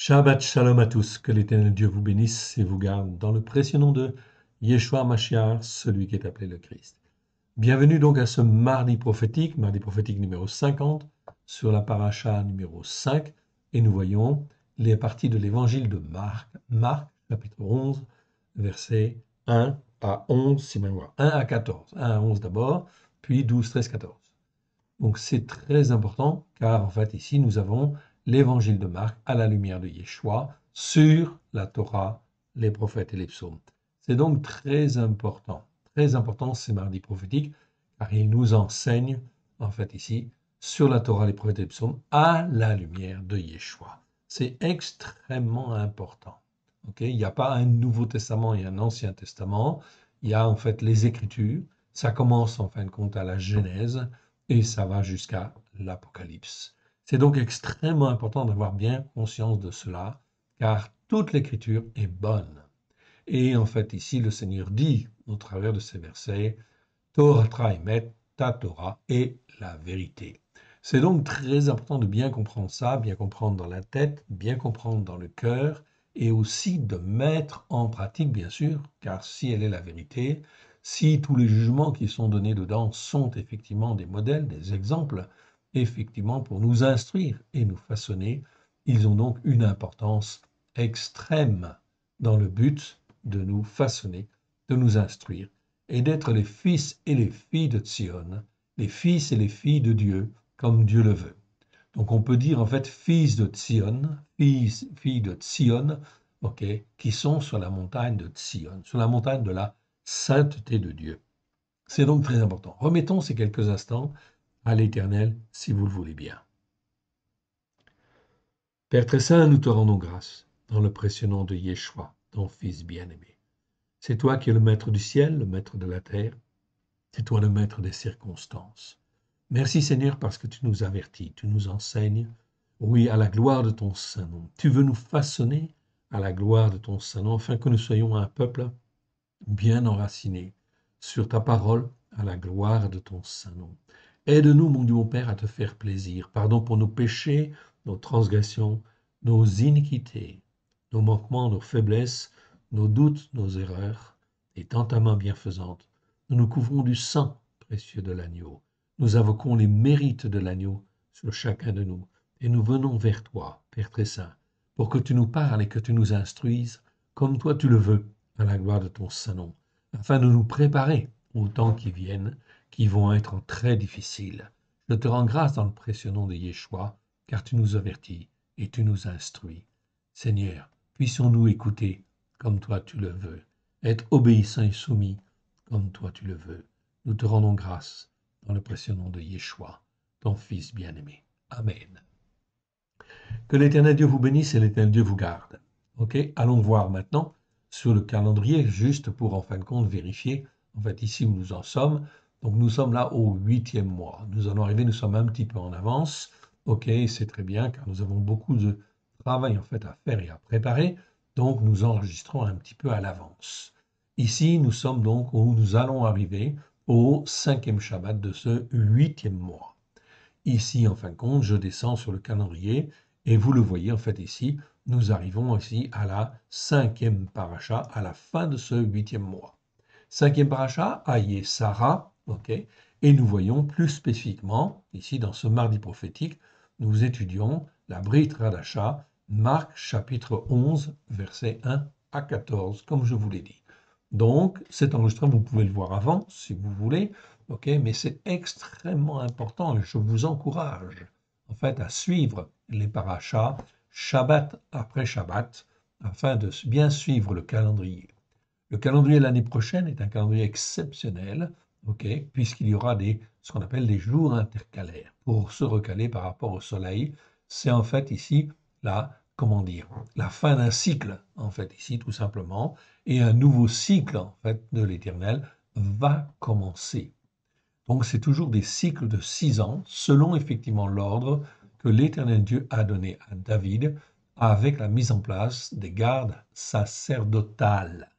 Shabbat Shalom à tous, que l'Éternel Dieu vous bénisse et vous garde dans le précieux nom de Yeshua Mashiach, celui qui est appelé le Christ. Bienvenue donc à ce mardi prophétique numéro 50, sur la paracha numéro 5, et nous voyons les parties de l'évangile de Marc. Marc, chapitre 11, versets 1 à 11, si ma mémoire, 1 à 14, 1 à 11 d'abord, puis 12, 13, 14. Donc c'est très important, car en fait ici nous avons l'évangile de Marc à la lumière de Yeshua sur la Torah, les prophètes et les psaumes. C'est donc très important ces mardis prophétiques, car il nous enseigne en fait ici sur la Torah, les prophètes et les psaumes à la lumière de Yeshua. C'est extrêmement important. Okay? Il n'y a pas un Nouveau Testament et un Ancien Testament, il y a en fait les Écritures. Ça commence en fin de compte à la Genèse, et ça va jusqu'à l'Apocalypse. C'est donc extrêmement important d'avoir bien conscience de cela, car toute l'écriture est bonne. Et en fait, ici, le Seigneur dit, au travers de ces versets, Torah emet, ta Torah est la vérité. C'est donc très important de bien comprendre ça, bien comprendre dans la tête, bien comprendre dans le cœur, et aussi de mettre en pratique, bien sûr, car si elle est la vérité, si tous les jugements qui sont donnés dedans sont effectivement des modèles, des exemples, effectivement pour nous instruire et nous façonner, ils ont donc une importance extrême dans le but de nous façonner, de nous instruire et d'être les fils et les filles de Tzion, les fils et les filles de Dieu, comme Dieu le veut. Donc on peut dire en fait fils de Tzion, filles de Tzion, qui sont sur la montagne de Tzion, sur la montagne de la sainteté de Dieu. C'est donc très important. Remettons ces quelques instants à l'Éternel, si vous le voulez bien. Père très saint, nous te rendons grâce dans le précieux nom de Yeshua, ton Fils bien-aimé. C'est toi qui es le maître du ciel, le maître de la terre. C'est toi le maître des circonstances. Merci Seigneur parce que tu nous avertis, tu nous enseignes, oui, à la gloire de ton Saint-Nom. Tu veux nous façonner à la gloire de ton Saint-Nom, afin que nous soyons un peuple bien enraciné sur ta parole, à la gloire de ton Saint-Nom. Aide-nous, mon Dieu, mon Père, à te faire plaisir. Pardon pour nos péchés, nos transgressions, nos iniquités, nos manquements, nos faiblesses, nos doutes, nos erreurs, et dans ta main bienfaisante, nous nous couvrons du sang précieux de l'agneau. Nous invoquons les mérites de l'agneau sur chacun de nous, et nous venons vers toi, Père très saint, pour que tu nous parles et que tu nous instruises, comme toi tu le veux, à la gloire de ton Saint-Nom, afin de nous préparer aux temps qui viennent, qui vont être très difficiles. Je te rends grâce dans le précieux nom de Yeshua, car tu nous avertis et tu nous instruis. Seigneur, puissions-nous écouter comme toi tu le veux, être obéissants et soumis comme toi tu le veux. Nous te rendons grâce dans le précieux nom de Yeshua, ton Fils bien-aimé. Amen. Que l'Éternel Dieu vous bénisse et l'Éternel Dieu vous garde. Ok, allons voir maintenant sur le calendrier, juste pour en fin de compte vérifier, en fait ici où nous en sommes. Donc nous sommes là au 8e mois. Nous allons arriver, nous sommes un petit peu en avance. Ok, c'est très bien, car nous avons beaucoup de travail en fait à faire et à préparer. Donc nous enregistrons un petit peu à l'avance. Ici, nous sommes donc où nous allons arriver au 5e Shabbat de ce 8e mois. Ici, en fin de compte, je descends sur le calendrier et vous le voyez en fait ici, nous arrivons ici à la 5e paracha, à la fin de ce 8e mois. 5e paracha, Aïe Sarah, et nous voyons plus spécifiquement, ici dans ce mardi prophétique, nous étudions la Brit Hadasha, Marc chapitre 11, versets 1 à 14, comme je vous l'ai dit. Donc, cet enregistrement, vous pouvez le voir avant, si vous voulez, mais c'est extrêmement important et je vous encourage, en fait, à suivre les parachas, Shabbat après Shabbat, afin de bien suivre le calendrier. Le calendrier de l'année prochaine est un calendrier exceptionnel, puisqu'il y aura ce qu'on appelle des jours intercalaires. Pour se recaler par rapport au soleil, c'est en fait ici la fin d'un cycle, en fait, ici, tout simplement, et un nouveau cycle, en fait, de l'Éternel va commencer. Donc, c'est toujours des cycles de 6 ans, selon effectivement l'ordre que l'Éternel Dieu a donné à David, avec la mise en place des gardes sacerdotales,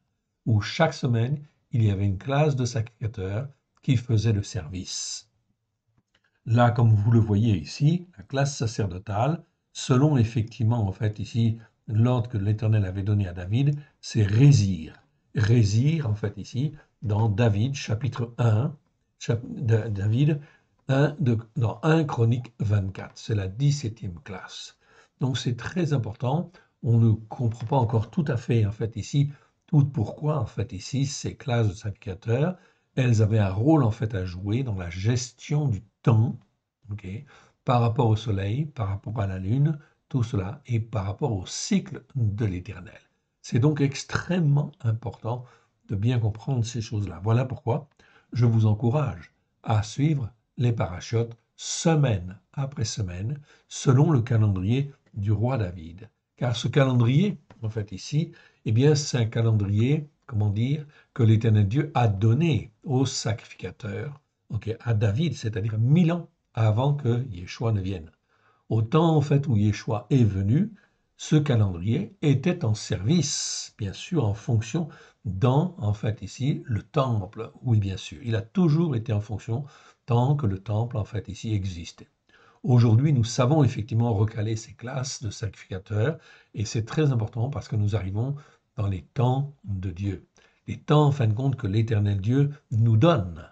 où chaque semaine, il y avait une classe de sacrificateurs qui faisait le service. Là, comme vous le voyez ici, la classe sacerdotale, selon effectivement, en fait, ici, l'ordre que l'Éternel avait donné à David, c'est résire. Résire, en fait, ici, dans David, chapitre 1, David 1 dans 1 Chronique 24. C'est la 17e classe. Donc c'est très important. On ne comprend pas encore tout à fait, en fait, ici, tout pourquoi, en fait, ici, ces classes de sacrificateurs, elles avaient un rôle, en fait, à jouer dans la gestion du temps, ok, par rapport au soleil, par rapport à la lune, tout cela, et par rapport au cycle de l'Éternel. C'est donc extrêmement important de bien comprendre ces choses-là. Voilà pourquoi je vous encourage à suivre les parachutes semaine après semaine, selon le calendrier du roi David. Car ce calendrier, en fait ici, eh bien c'est un calendrier, comment dire, que l'Éternel Dieu a donné aux sacrificateurs, okay, à David, c'est-à-dire 1000 ans avant que Yeshua ne vienne. Au temps en fait où Yeshua est venu, ce calendrier était en service, bien sûr, en fonction dans, en fait, ici, le temple. Oui, bien sûr, il a toujours été en fonction tant que le temple, en fait, ici, existait. Aujourd'hui, nous savons effectivement recaler ces classes de sacrificateurs et c'est très important parce que nous arrivons dans les temps de Dieu. Les temps, en fin de compte, que l'Éternel Dieu nous donne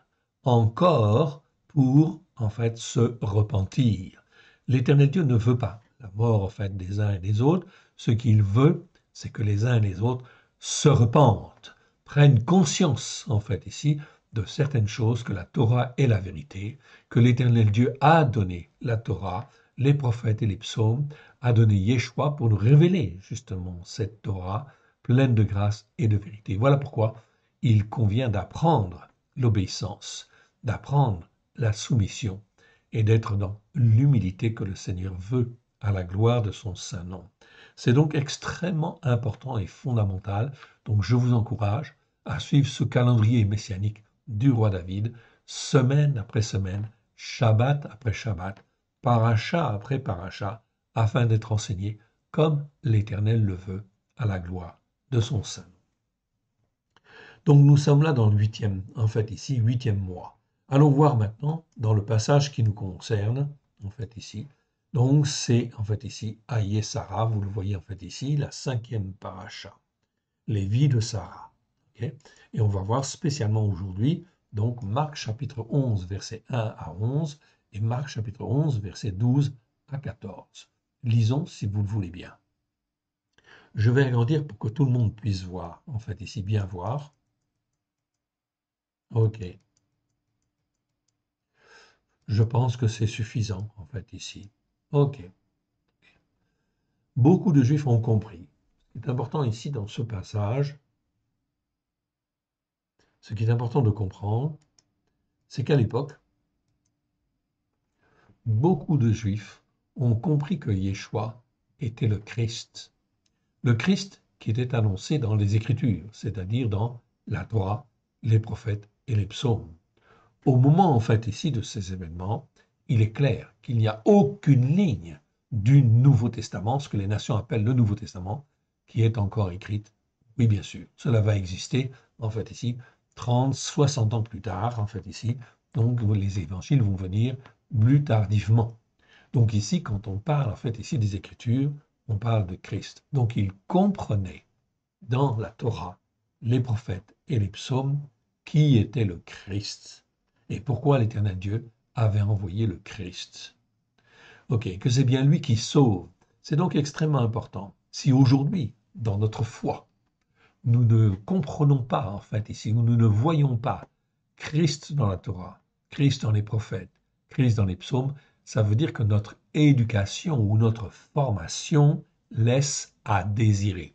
encore pour, en fait, se repentir. L'Éternel Dieu ne veut pas la mort, en fait, des uns et des autres. Ce qu'il veut, c'est que les uns et les autres se repentent, prennent conscience, en fait, ici, de certaines choses que la Torah est la vérité, que l'Éternel Dieu a donné la Torah, les prophètes et les psaumes, a donné Yeshua pour nous révéler justement cette Torah pleine de grâce et de vérité. Voilà pourquoi il convient d'apprendre l'obéissance, d'apprendre la soumission et d'être dans l'humilité que le Seigneur veut à la gloire de son saint nom. C'est donc extrêmement important et fondamental. Donc je vous encourage à suivre ce calendrier messianique du roi David, semaine après semaine, Shabbat après Shabbat, paracha après paracha, afin d'être enseigné comme l'Éternel le veut, à la gloire de son Saint. Donc nous sommes là dans le huitième, en fait ici, huitième mois. Allons voir maintenant dans le passage qui nous concerne, en fait ici. Donc c'est en fait ici Aïe Sarah, vous le voyez en fait ici, la cinquième paracha, les vies de Sarah. Okay, et on va voir spécialement aujourd'hui, donc Marc chapitre 11, versets 1 à 11, et Marc chapitre 11, versets 12 à 14. Lisons si vous le voulez bien. Je vais agrandir pour que tout le monde puisse voir, en fait ici, bien voir. Ok. Je pense que c'est suffisant, en fait, ici. Ok. Beaucoup de Juifs ont compris. Ce qui est important ici, dans ce passage, ce qui est important de comprendre, c'est qu'à l'époque, beaucoup de Juifs ont compris que Yeshua était le Christ. Le Christ qui était annoncé dans les Écritures, c'est-à-dire dans la Torah, les prophètes et les psaumes. Au moment, en fait, ici, de ces événements, il est clair qu'il n'y a aucune ligne du Nouveau Testament, ce que les nations appellent le Nouveau Testament, qui est encore écrite. Oui, bien sûr, cela va exister, en fait, ici, 30, 60 ans plus tard, en fait, ici. Donc, les évangiles vont venir plus tardivement. Donc, ici, quand on parle, en fait, ici, des Écritures, on parle de Christ. Donc, il comprenait dans la Torah, les prophètes et les psaumes qui était le Christ et pourquoi l'Éternel Dieu avait envoyé le Christ. Ok, que c'est bien lui qui sauve. C'est donc extrêmement important. Si aujourd'hui, dans notre foi, nous ne comprenons pas, en fait, ici, nous ne voyons pas Christ dans la Torah, Christ dans les prophètes, Christ dans les psaumes, ça veut dire que notre éducation ou notre formation laisse à désirer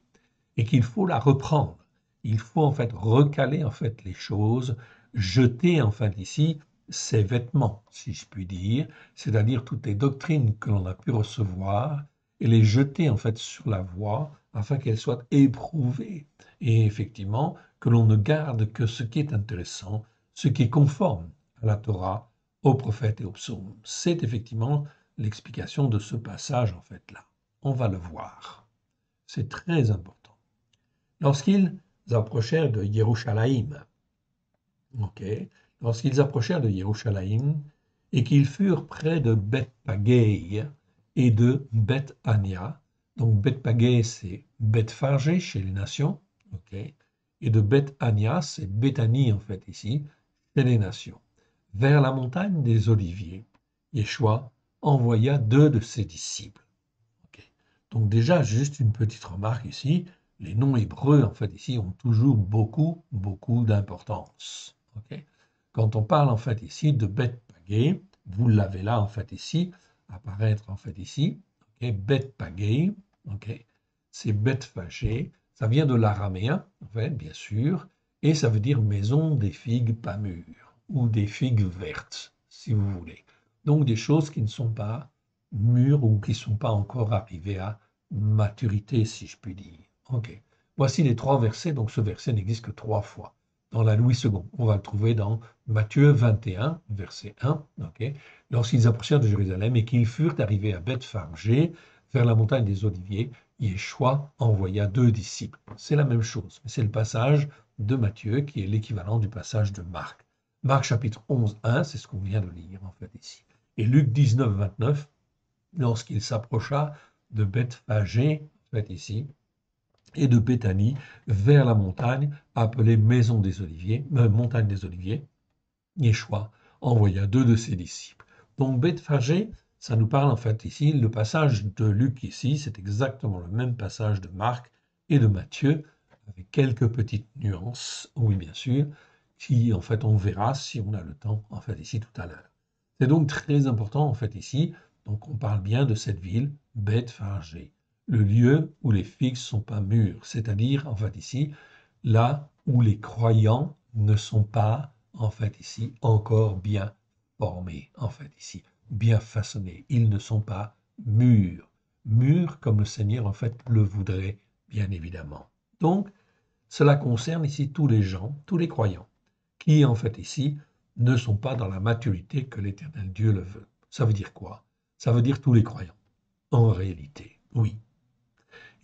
et qu'il faut la reprendre. Il faut en fait recaler en fait les choses, jeter en fait ici ses vêtements, si je puis dire, c'est-à-dire toutes les doctrines que l'on a pu recevoir et les jeter en fait sur la voie afin qu'elles soient éprouvées et effectivement que l'on ne garde que ce qui est intéressant, ce qui est conforme à la Torah, aux prophètes et aux psaumes. C'est effectivement l'explication de ce passage en fait là. On va le voir. C'est très important. Lorsqu'ils approchèrent de Yerushalayim, lorsqu'ils approchèrent de Yerushalayim et qu'ils furent près de Beth-Pagei et de Beth-Ania, Donc Bethpagé, c'est Bethphagé chez les nations, ok. Et de Bethania, c'est Béthanie en fait ici, chez les nations. Vers la montagne des Oliviers, Yeshua envoya 2 de ses disciples. Ok. Donc déjà, juste une petite remarque ici, les noms hébreux en fait ici ont toujours beaucoup d'importance. Ok. Quand on parle en fait ici de Bethpagé, vous l'avez là en fait ici, apparaître en fait ici, ok. Bethpagé, ok. C'est Bethphagé, ça vient de l'araméen en fait bien sûr, et ça veut dire maison des figues pas mûres ou des figues vertes si vous voulez. Donc des choses qui ne sont pas mûres ou qui ne sont pas encore arrivées à maturité, si je puis dire. Ok. Voici les 3 versets. Donc ce verset n'existe que 3 fois dans la Louis II. On va le trouver dans Matthieu 21, verset 1. Ok. Lorsqu'ils approchèrent de Jérusalem et qu'ils furent arrivés à Bethphagé, vers la montagne des Oliviers, Yeshua envoya 2 disciples. C'est la même chose, mais c'est le passage de Matthieu qui est l'équivalent du passage de Marc. Marc chapitre 11, 1, c'est ce qu'on vient de lire en fait ici. Et Luc 19, 29, lorsqu'il s'approcha de Bethphagé, en fait ici, et de Béthanie, vers la montagne appelée Maison des Oliviers, montagne des Oliviers, Yeshua envoya 2 de ses disciples. Donc Bethphagé, ça nous parle en fait ici, le passage de Luc ici, c'est exactement le même passage de Marc et de Matthieu, avec quelques petites nuances, oui bien sûr, qui en fait on verra si on a le temps en fait ici tout à l'heure. C'est donc très important en fait ici, donc on parle bien de cette ville, Bethphagé, le lieu où les figues sont pas mûres, c'est-à-dire en fait ici, là où les croyants ne sont pas en fait ici encore bien formés, en fait ici, bien façonnés. Ils ne sont pas mûrs, mûrs comme le Seigneur en fait le voudrait, bien évidemment. Donc, cela concerne ici tous les gens, tous les croyants, qui en fait ici ne sont pas dans la maturité que l'Éternel Dieu le veut. Ça veut dire quoi? Ça veut dire tous les croyants. En réalité, oui.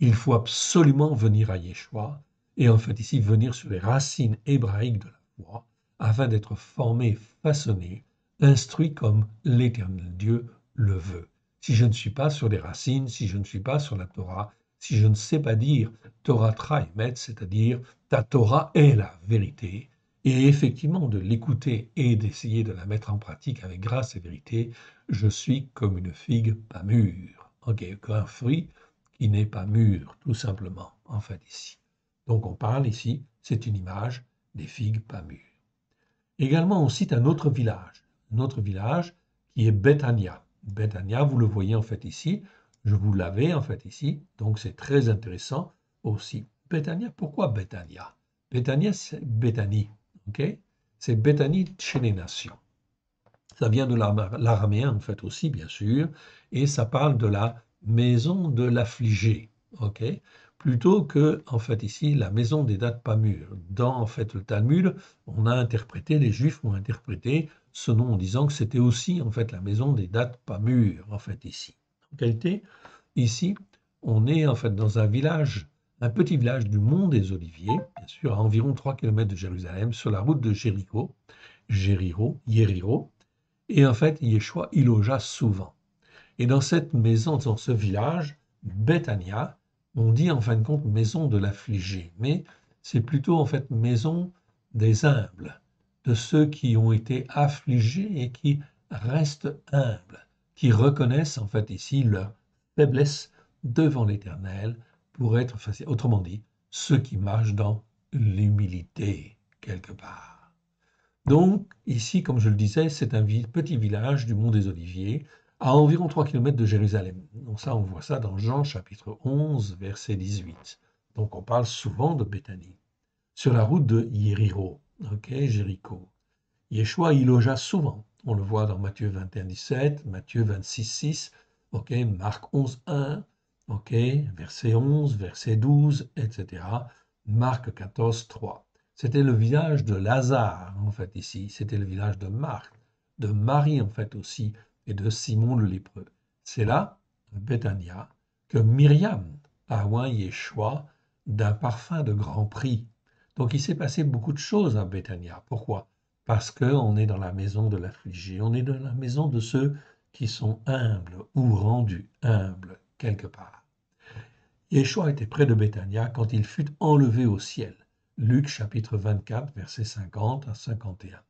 Il faut absolument venir à Yeshua et en fait ici venir sur les racines hébraïques de la foi afin d'être formé, façonné, instruit comme l'Éternel Dieu le veut. Si je ne suis pas sur les racines, si je ne suis pas sur la Torah, si je ne sais pas dire Torah Tra-Emet, c'est-à-dire ta Torah est la vérité, et effectivement de l'écouter et d'essayer de la mettre en pratique avec grâce et vérité, je suis comme une figue pas mûre. Ok, un fruit qui n'est pas mûr, tout simplement, en fait, ici. Donc on parle ici, c'est une image des figues pas mûres. Également, on cite un autre village qui est Bethania. Bethania, vous le voyez en fait ici, je vous l'avais en fait ici, donc c'est très intéressant aussi. Bethania, pourquoi Bethania? Bethania, c'est Béthanie, ok? C'est Béthanie chez les nations. Ça vient de l'araméen en fait aussi, bien sûr, et ça parle de la maison de l'affligé, ok? Plutôt que, en fait, ici, la maison des dates pas mûres. Dans, en fait, le Talmud, on a interprété, les Juifs ont interprété ce nom en disant que c'était aussi, en fait, la maison des dates pas mûres, en fait, ici. En réalité, ici, on est, en fait, dans un village, un petit village du Mont des Oliviers, bien sûr, à environ 3 km de Jérusalem, sur la route de Jéricho, Jéricho, et en fait, Yeshua, il logea souvent. Et dans cette maison, dans ce village, Bethania, on dit en fin de compte maison de l'affligé, mais c'est plutôt en fait maison des humbles, de ceux qui ont été affligés et qui restent humbles, qui reconnaissent en fait ici leur faiblesse devant l'Éternel pour être facile. Autrement dit, ceux qui marchent dans l'humilité quelque part. Donc, ici, comme je le disais, c'est un petit village du Mont des Oliviers, à environ 3 km de Jérusalem. Donc ça, on voit ça dans Jean chapitre 11, verset 18. Donc on parle souvent de Béthanie. Sur la route de Jéricho, ok, Jéricho. Yeshua y logea souvent. On le voit dans Matthieu 21, 17, Matthieu 26, 6, ok, Marc 11, 1, ok, verset 11, verset 12, etc. Marc 14, 3. C'était le village de Lazare, en fait, ici. C'était le village de Marc, de Marie, en fait, aussi, et de Simon le lépreux. C'est là, à Bethania, que Myriam a oint Yeshua d'un parfum de grand prix. Donc, il s'est passé beaucoup de choses à Bethania. Pourquoi? Parce qu'on est dans la maison de l'affligé, on est dans la maison de ceux qui sont humbles ou rendus humbles quelque part. Yeshua était près de Béthania quand il fut enlevé au ciel. Luc chapitre 24, versets 50 à 51.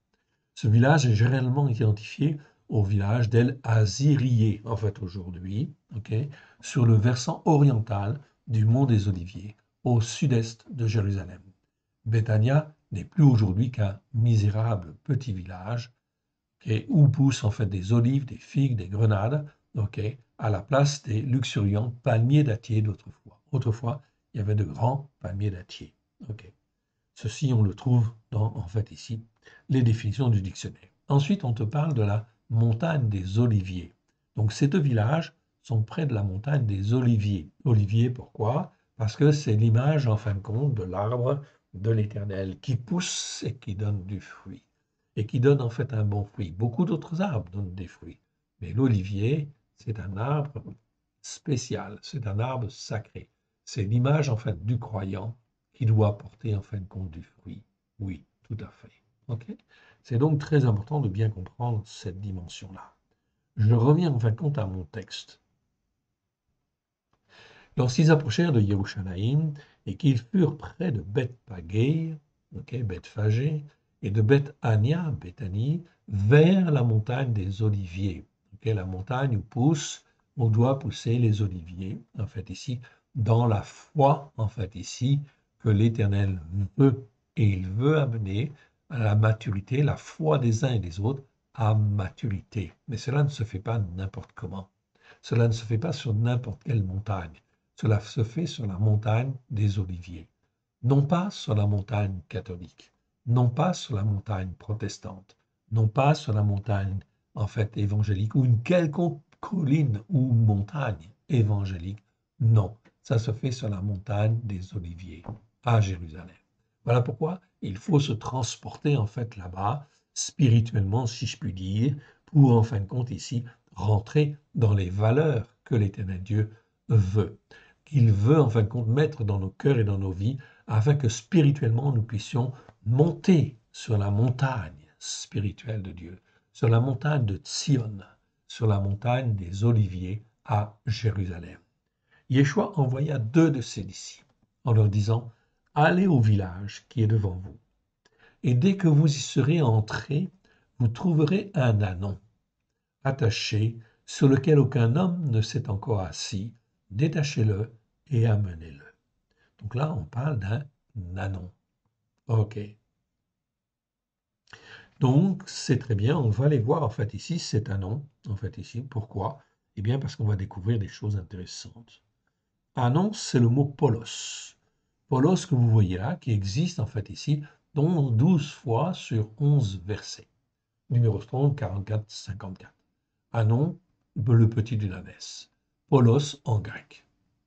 Ce village est généralement identifié au village d'El Azirié, en fait aujourd'hui, sur le versant oriental du mont des Oliviers, au sud-est de Jérusalem. Béthania n'est plus aujourd'hui qu'un misérable petit village où poussent en fait des olives, des figues, des grenades, à la place des luxuriants palmiers dattiers d'autrefois. Autrefois, il y avait de grands palmiers dattiers. Ceci, on le trouve dans, en fait, ici, les définitions du dictionnaire. Ensuite, on te parle de la montagne des Oliviers. Donc, ces deux villages sont près de la montagne des Oliviers. Olivier, pourquoi? Parce que c'est l'image, en fin de compte, de l'arbre de l'Éternel qui pousse et qui donne du fruit. Et qui donne en fait un bon fruit. Beaucoup d'autres arbres donnent des fruits. Mais l'olivier, c'est un arbre spécial, c'est un arbre sacré. C'est l'image, en fait, du croyant qui doit porter en fin de compte du fruit. Oui, tout à fait. C'est donc très important de bien comprendre cette dimension-là. Je reviens en fin de compte à mon texte. Lorsqu'ils approchèrent de Yerushalayim et qu'ils furent près de Beth-Pagé, Beth-Phagé, et de Beth-Ania, Bethanie, vers la montagne des Oliviers, la montagne où on doit pousser les oliviers, en fait ici, dans la foi, en fait ici, que l'Éternel veut, et il veut amener à la maturité, la foi des uns et des autres à maturité. Mais cela ne se fait pas n'importe comment. Cela ne se fait pas sur n'importe quelle montagne. Cela se fait sur la montagne des Oliviers, non pas sur la montagne catholique, non pas sur la montagne protestante, non pas sur la montagne en fait évangélique ou une quelconque colline ou montagne évangélique. Non, ça se fait sur la montagne des Oliviers à Jérusalem. Voilà pourquoi il faut se transporter en fait là-bas spirituellement, si je puis dire, pour en fin de compte ici rentrer dans les valeurs que l'Éternel Dieu veut, qu'il veut en fin de compte mettre dans nos cœurs et dans nos vies, afin que spirituellement nous puissions monter sur la montagne spirituelle de Dieu, sur la montagne de Sion, sur la montagne des Oliviers à Jérusalem. Yeshua envoya 2 de ses disciples en leur disant « Allez au village qui est devant vous, et dès que vous y serez entrés, vous trouverez un ânon attaché sur lequel aucun homme ne s'est encore assis, détachez-le et amenez-le. » Donc là, on parle d'un ânon. OK. Donc, c'est très bien, on va aller voir en fait ici cet ânon, en fait ici. Pourquoi? Eh bien, parce qu'on va découvrir des choses intéressantes. Ânon, c'est le mot polos. Polos que vous voyez là, qui existe en fait ici, dont 12 fois sur 11 versets. Numéro 30, 44, 54. Ânon, le petit d'une ânesse. Polos en grec.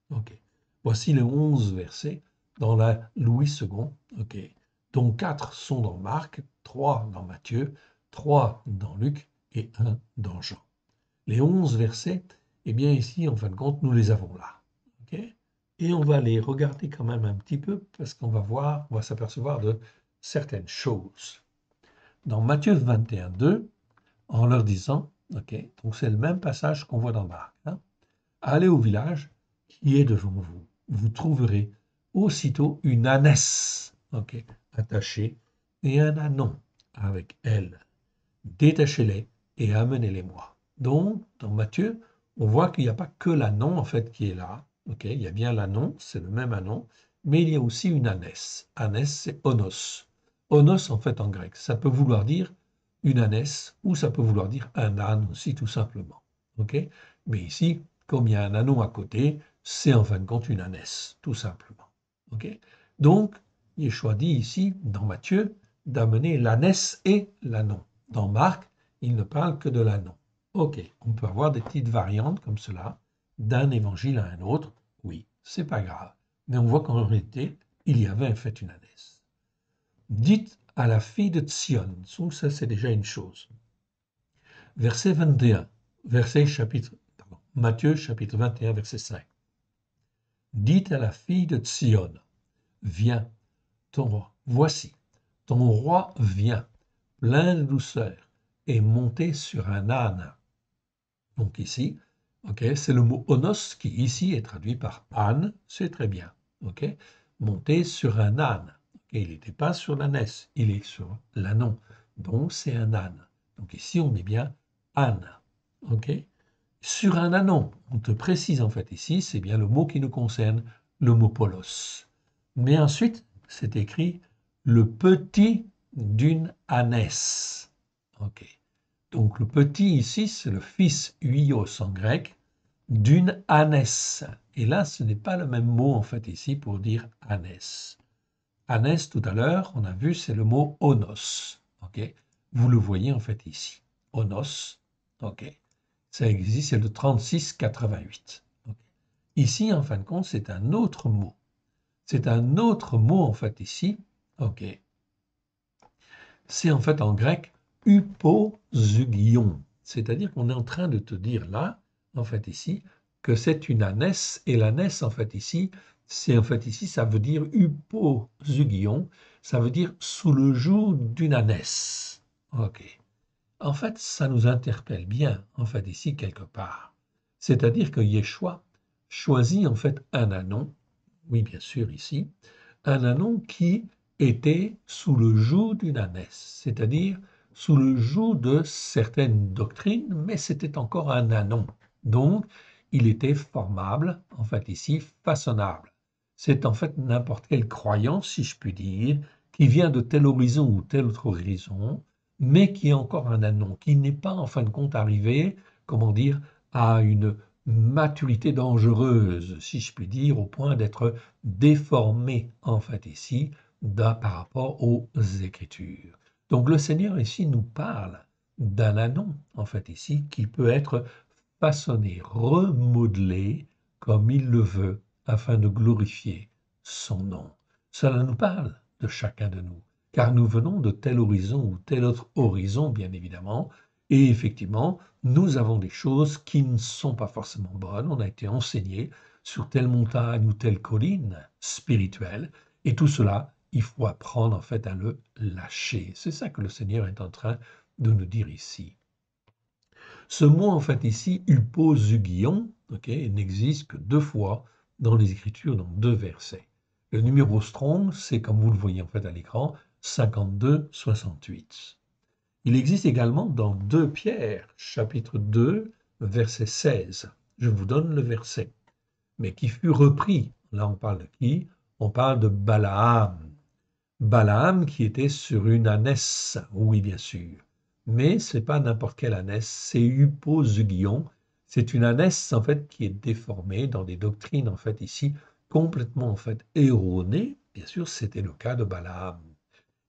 OK. Voici les 11 versets dans la Louis II, dont 4 sont dans Marc, 3 dans Matthieu, 3 dans Luc et 1 dans Jean. Les 11 versets, eh bien ici, en fin de compte, nous les avons là. Et on va les regarder quand même un petit peu parce qu'on va voir, on va s'apercevoir de certaines choses. Dans Matthieu 21, 2, en leur disant, donc c'est le même passage qu'on voit dans Marc, allez au village qui est devant vous. Vous trouverez aussitôt une ânesse attachée et un ânon avec elle. Détachez-les et amenez-les-moi. Donc, dans Matthieu, on voit qu'il n'y a pas que l'ânon en fait qui est là. Il y a bien l'ânon, c'est le même ânon, mais il y a aussi une ânesse. Ânesse, c'est onos. Onos, en fait, en grec, ça peut vouloir dire une ânesse ou ça peut vouloir dire un âne aussi, tout simplement. Mais ici, comme il y a un ânon à côté, c'est en fin de compte une ânesse, tout simplement. Donc, Yeshua dit ici, dans Matthieu, d'amener l'ânesse et l'ânon. Dans Marc, il ne parle que de l'ânon. Ok, on peut avoir des petites variantes comme cela, d'un évangile à un autre, oui, c'est pas grave. Mais on voit qu'en réalité, il y avait en fait une ânesse. Dites à la fille de Sion, donc ça c'est déjà une chose. Verset 21, Matthieu chapitre 21, verset 5. Dites à la fille de Sion, viens, voici, ton roi vient, plein de douceur, et monté sur un âne. Donc ici, Okay? C'est le mot onos qui ici est traduit par âne, c'est très bien. Okay? Monter sur un âne. Okay? Il n'était pas sur l'ânesse, il est sur l'ânon. Donc c'est un âne. Donc ici on met bien âne. Okay? Sur un ânon, on te précise en fait ici, c'est bien le mot qui nous concerne, le mot polos. Mais ensuite, c'est écrit le petit d'une ânesse. Ok. Donc le petit ici, c'est le fils huios en grec d'une ânesse. Et là, ce n'est pas le même mot en fait ici pour dire ânesse. Ânesse, tout à l'heure, on a vu, c'est le mot onos. Ok. Vous le voyez en fait ici. Onos. Ok. Ça existe, c'est le 3688. Ok. Ici, en fin de compte, c'est un autre mot. C'est un autre mot en fait ici. Ok. C'est en fait en grec upozugion. C'est-à-dire qu'on est en train de te dire là, en fait ici, que c'est une ânesse, et l'ânesse en fait ici, c'est en fait ici, ça veut dire upozugion, ça veut dire sous le joug d'une ânesse. Ok. En fait, ça nous interpelle bien, en fait ici quelque part. C'est-à-dire que Yeshua choisit en fait un ânon, oui bien sûr ici, un ânon qui était sous le joug d'une ânesse, c'est-à-dire sous le joug de certaines doctrines, mais c'était encore un ânon. Donc, il était formable, en fait ici, façonnable. C'est en fait n'importe quelle croyance, si je puis dire, qui vient de tel horizon ou tel autre horizon, mais qui est encore un ânon, qui n'est pas en fin de compte arrivé, comment dire, à une maturité dangereuse, si je puis dire, au point d'être déformé en fait ici par rapport aux Écritures. Donc le Seigneur ici nous parle d'un ânon en fait ici qui peut être façonné, remodelé comme il le veut afin de glorifier son nom. Cela nous parle de chacun de nous, car nous venons de tel horizon ou tel autre horizon, bien évidemment, et effectivement, nous avons des choses qui ne sont pas forcément bonnes. On a été enseigné sur telle montagne ou telle colline spirituelle, et tout cela, il faut apprendre en fait à le lâcher. C'est ça que le Seigneur est en train de nous dire ici. Ce mot en fait ici, uposugion, n'existe que deux fois dans les Écritures, dans deux versets. Le numéro Strong, c'est comme vous le voyez en fait à l'écran, 52-68. Il existe également dans 2 Pierre, chapitre 2, verset 16. Je vous donne le verset. Mais qui fut repris. Là, on parle de qui? On parle de Balaam. Balaam qui était sur une ânesse, oui, bien sûr. Mais ce n'est pas n'importe quelle ânesse, c'est Upozugion. C'est une ânesse, en fait, qui est déformée dans des doctrines, en fait, ici, complètement, en fait, erronées. Bien sûr, c'était le cas de Balaam,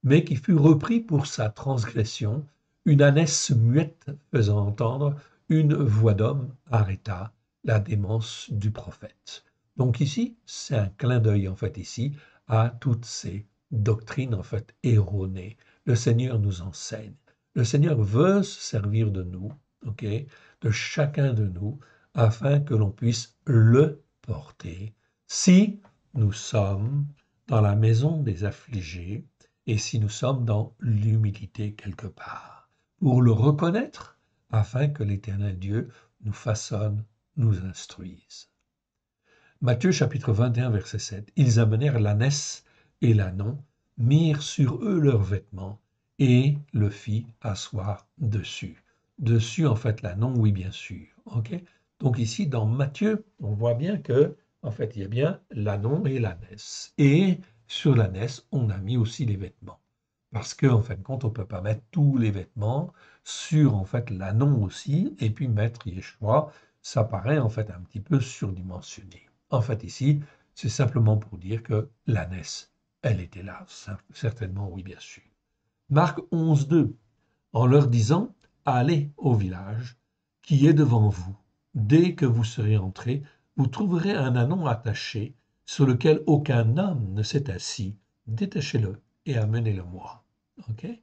mais qui fut repris pour sa transgression. Une ânesse muette faisant entendre une voix d'homme arrêta la démence du prophète. Donc ici, c'est un clin d'œil en fait ici à toutes ces doctrines en fait erronées. Le Seigneur nous enseigne. Le Seigneur veut se servir de nous, ok, de chacun de nous, afin que l'on puisse le porter. Si nous sommes dans la maison des affligés, et si nous sommes dans l'humilité quelque part, pour le reconnaître, afin que l'Éternel Dieu nous façonne, nous instruise. Matthieu chapitre 21, verset 7. Ils amenèrent l'ânesse et l'ânon, mirent sur eux leurs vêtements et le fit asseoir dessus. Dessus, en fait, l'ânon, oui, bien sûr. Ok. Donc ici, dans Matthieu, on voit bien que, en fait, il y a bien l'ânon et l'ânesse. Et sur l'ânesse, on a mis aussi les vêtements. Parce qu'en fin de compte, on ne peut pas mettre tous les vêtements sur, en fait, l'ânon aussi, et puis mettre Yeshua, ça paraît, en fait, un petit peu surdimensionné. En fait, ici, c'est simplement pour dire que l'ânesse, elle était là, certainement, oui, bien sûr. Marc 11, 2, en leur disant, allez au village qui est devant vous. Dès que vous serez entrés, vous trouverez un ânon attaché sur lequel aucun homme ne s'est assis. Détachez-le et amenez-le-moi. Okay?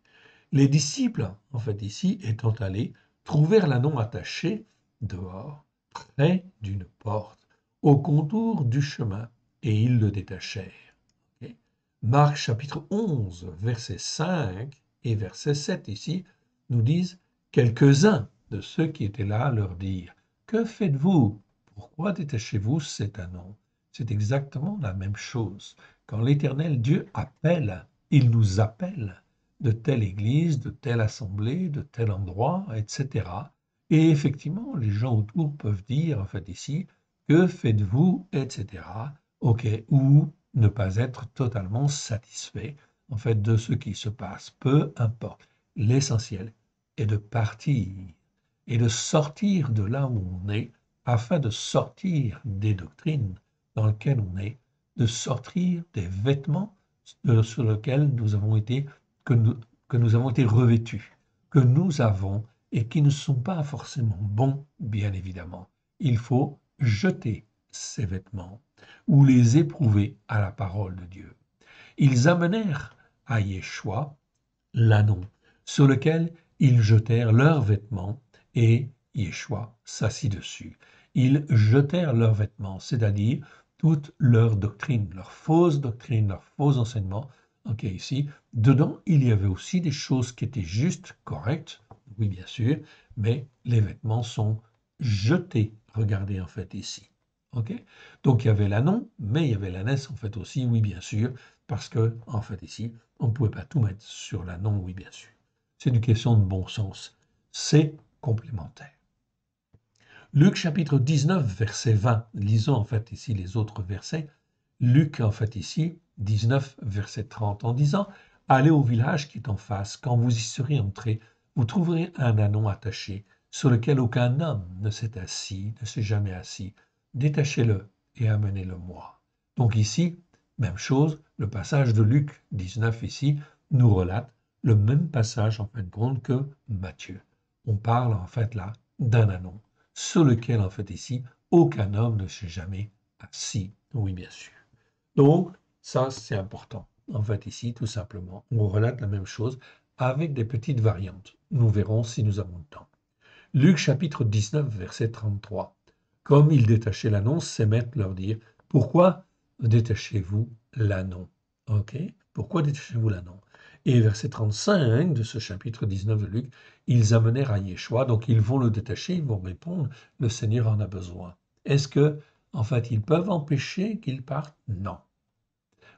Les disciples, en fait, ici, étant allés, trouvèrent l'ânon attaché dehors, près d'une porte, au contour du chemin, et ils le détachèrent. Okay? Marc chapitre 11, verset 5 et verset 7 ici, nous disent quelques-uns de ceux qui étaient là leur dirent Que faites-vous? Pourquoi détachez-vous cet anon? C'est exactement la même chose. Quand l'Éternel Dieu appelle, il nous appelle de telle église, de telle assemblée, de tel endroit, etc. Et effectivement, les gens autour peuvent dire, en fait, ici, que faites-vous, etc. OK, ou ne pas être totalement satisfait, en fait, de ce qui se passe. Peu importe. L'essentiel est de partir et de sortir de là où on est, afin de sortir des doctrines dans lesquelles on est, de sortir des vêtements sur lesquels nous avons été, que nous, que nous avons été revêtus, que nous avons et qui ne sont pas forcément bons, bien évidemment. Il faut jeter ces vêtements ou les éprouver à la parole de Dieu. Ils amenèrent à Yeshua l'ânon, sur lequel ils jetèrent leurs vêtements, et Yeshua s'assit dessus. Ils jetèrent leurs vêtements, c'est-à-dire toute leur doctrine, leur fausse doctrine, leur faux enseignement. Ok, ici, dedans, il y avait aussi des choses qui étaient justes, correctes, oui, bien sûr, mais les vêtements sont jetés. Regardez en fait ici. Ok, donc il y avait l'ânon, mais il y avait l'ânesse en fait aussi, oui, bien sûr, parce que en fait ici, on ne pouvait pas tout mettre sur l'ânon, oui, bien sûr. C'est une question de bon sens. C'est complémentaire. Luc chapitre 19, verset 20. Lisons en fait ici les autres versets. Luc en fait ici, 19, verset 30, en disant, allez au village qui est en face, quand vous y serez entrés, vous trouverez un ânon attaché, sur lequel aucun homme ne s'est assis, ne s'est jamais assis. Détachez-le et amenez-le-moi. Donc ici, même chose, le passage de Luc 19 ici nous relate le même passage en fin de compte que Matthieu. On parle en fait là d'un ânon sur lequel, en fait, ici, aucun homme ne s'est jamais assis. Oui, bien sûr. Donc, ça, c'est important. En fait, ici, tout simplement, on relate la même chose avec des petites variantes. Nous verrons si nous avons le temps. Luc chapitre 19, verset 33. Comme ils détachaient l'ânon, ses maîtres leur dirent, pourquoi détachez-vous l'ânon? Ok, pourquoi détachez-vous l'ânon? Et verset 35 de ce chapitre 19 de Luc, ils amenèrent à Yeshua, donc ils vont le détacher, ils vont répondre, le Seigneur en a besoin. Est-ce que, en fait, ils peuvent empêcher qu'il parte? Non.